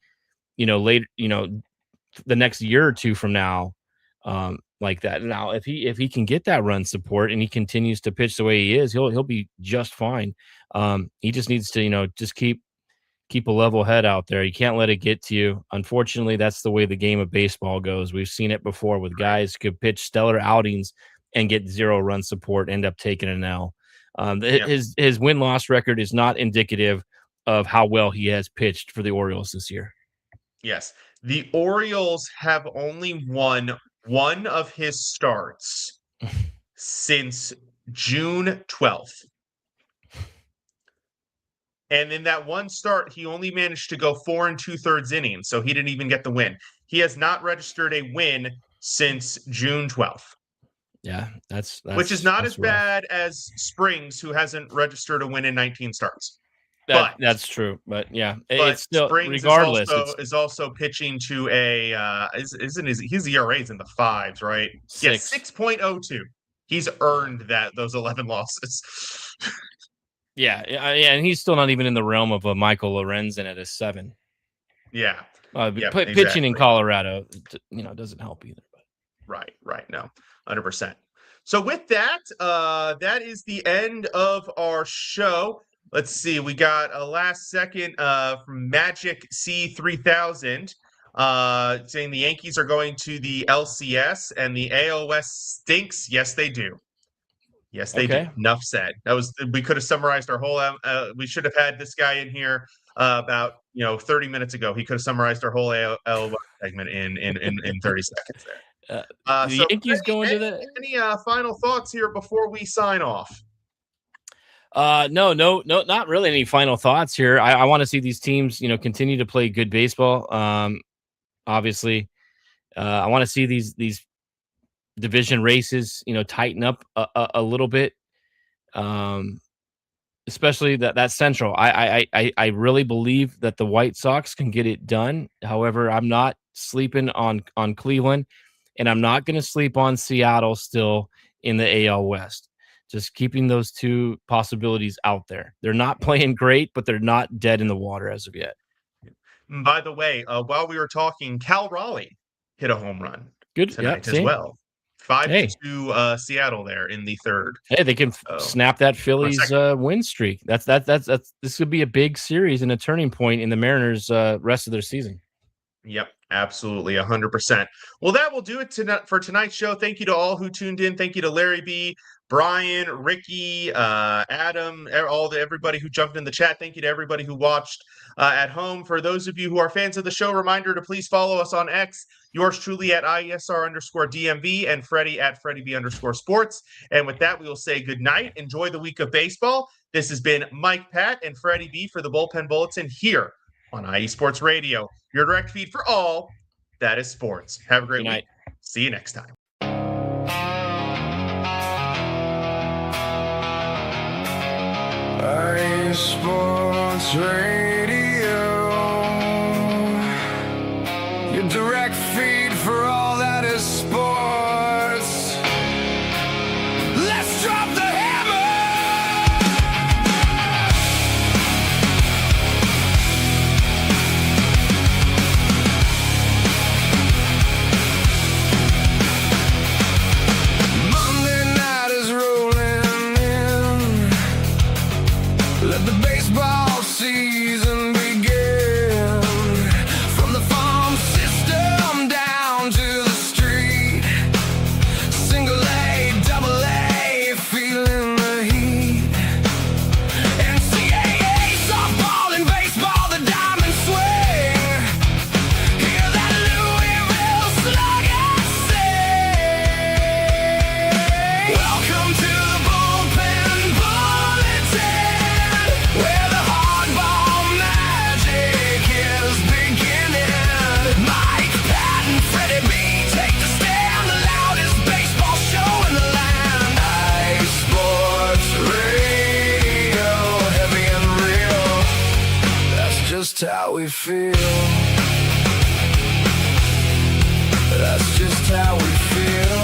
[SPEAKER 3] later, the next year or 2 from now, like that. Now, if he can get that run support and he continues to pitch the way he is, he'll be just fine. He just needs to, just keep a level head out there. You can't let it get to you. Unfortunately, that's the way the game of baseball goes. We've seen it before with guys who could pitch stellar outings and get 0 run support, end up taking an L. His win-loss record is not indicative of how well he has pitched for the Orioles this year.
[SPEAKER 2] Yes. The Orioles have only won 1 of his starts since June 12th. And in that one start, he only managed to go 4 2/3 innings, so he didn't even get the win. He has not registered a win since June 12th.
[SPEAKER 3] Yeah,
[SPEAKER 2] which is not as
[SPEAKER 3] rough.
[SPEAKER 2] bad as Springs, who hasn't registered a win in 19 starts. That's
[SPEAKER 3] true, but yeah,
[SPEAKER 2] but
[SPEAKER 3] it's still
[SPEAKER 2] Springs
[SPEAKER 3] regardless.
[SPEAKER 2] Is also pitching to a his ERA is in the 5s, right?
[SPEAKER 3] 6.
[SPEAKER 2] Yeah, 6.02. He's earned those 11 losses.
[SPEAKER 3] Yeah, and he's still not even in the realm of a Michael Lorenzen at a 7.
[SPEAKER 2] Yeah,
[SPEAKER 3] pitching
[SPEAKER 2] exactly.
[SPEAKER 3] in Colorado, doesn't help either.
[SPEAKER 2] Right. No, 100%. So with that, that is the end of our show. Let's see. We got a last second from Magic C3000 saying the Yankees are going to the LCS and the AOS stinks. Yes, they do. Yes, they do. Enough said. We could have summarized our whole. We should have had this guy in here about 30 minutes ago. He could have summarized our whole AOS segment in 30 seconds there.
[SPEAKER 3] The Yankees going to the.
[SPEAKER 2] Any final thoughts here before we sign off?
[SPEAKER 3] No, not really any final thoughts here. I want to see these teams, continue to play good baseball. Obviously, I want to see these division races, tighten up a little bit. Especially that Central. I really believe that the White Sox can get it done. However, I'm not sleeping on Cleveland, and I'm not going to sleep on Seattle still in the AL West. Just keeping those two possibilities out there. They're not playing great, but they're not dead in the water as of yet.
[SPEAKER 2] By the way, while we were talking, Cal Raleigh hit a home run tonight as well. 5-2 Seattle there in the 3rd.
[SPEAKER 3] Hey, they can snap that Phillies win streak. That's this could be a big series and a turning point in the Mariners' rest of their season.
[SPEAKER 2] Yep, absolutely, 100%. Well, that will do it for tonight's show. Thank you to all who tuned in. Thank you to Larry B, Brian, Ricky, Adam, everybody who jumped in the chat. Thank you to everybody who watched at home. For those of you who are fans of the show, reminder to please follow us on X. Yours truly at IESR_DMV and Freddie at FreddieB_sports. And with that, we will say good night. Enjoy the week of baseball. This has been Mike Patt and Freddie B for the Bullpen Bulletin here on IE Sports Radio, your direct feed for all that is sports. Have a great week. See you next time.
[SPEAKER 1] IE Sports Radio, your direct feed for all that is sports. Let's drop the hammer! Monday night is rolling in. Let the baseball season begin. From the farm system down to the street. Single A, double A, feeling the heat. NCAA, softball and baseball, the diamond swing. Hear that Louisville slugger sing. Welcome to the Bullpen Bulletin, where the hardball magic is beginning. Mike, Patt, and Freddie B take the stand, the loudest baseball show in the land. IE Sports Radio, heavy and real. That's just how we feel. That's just how we feel.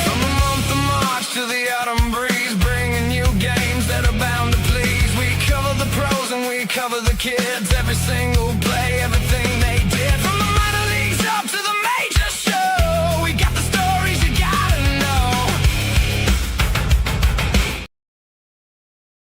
[SPEAKER 1] From the month of March to the autumn breeze, bringing you games that are bound to please. We cover the pros and we cover the kids. Every single play, everything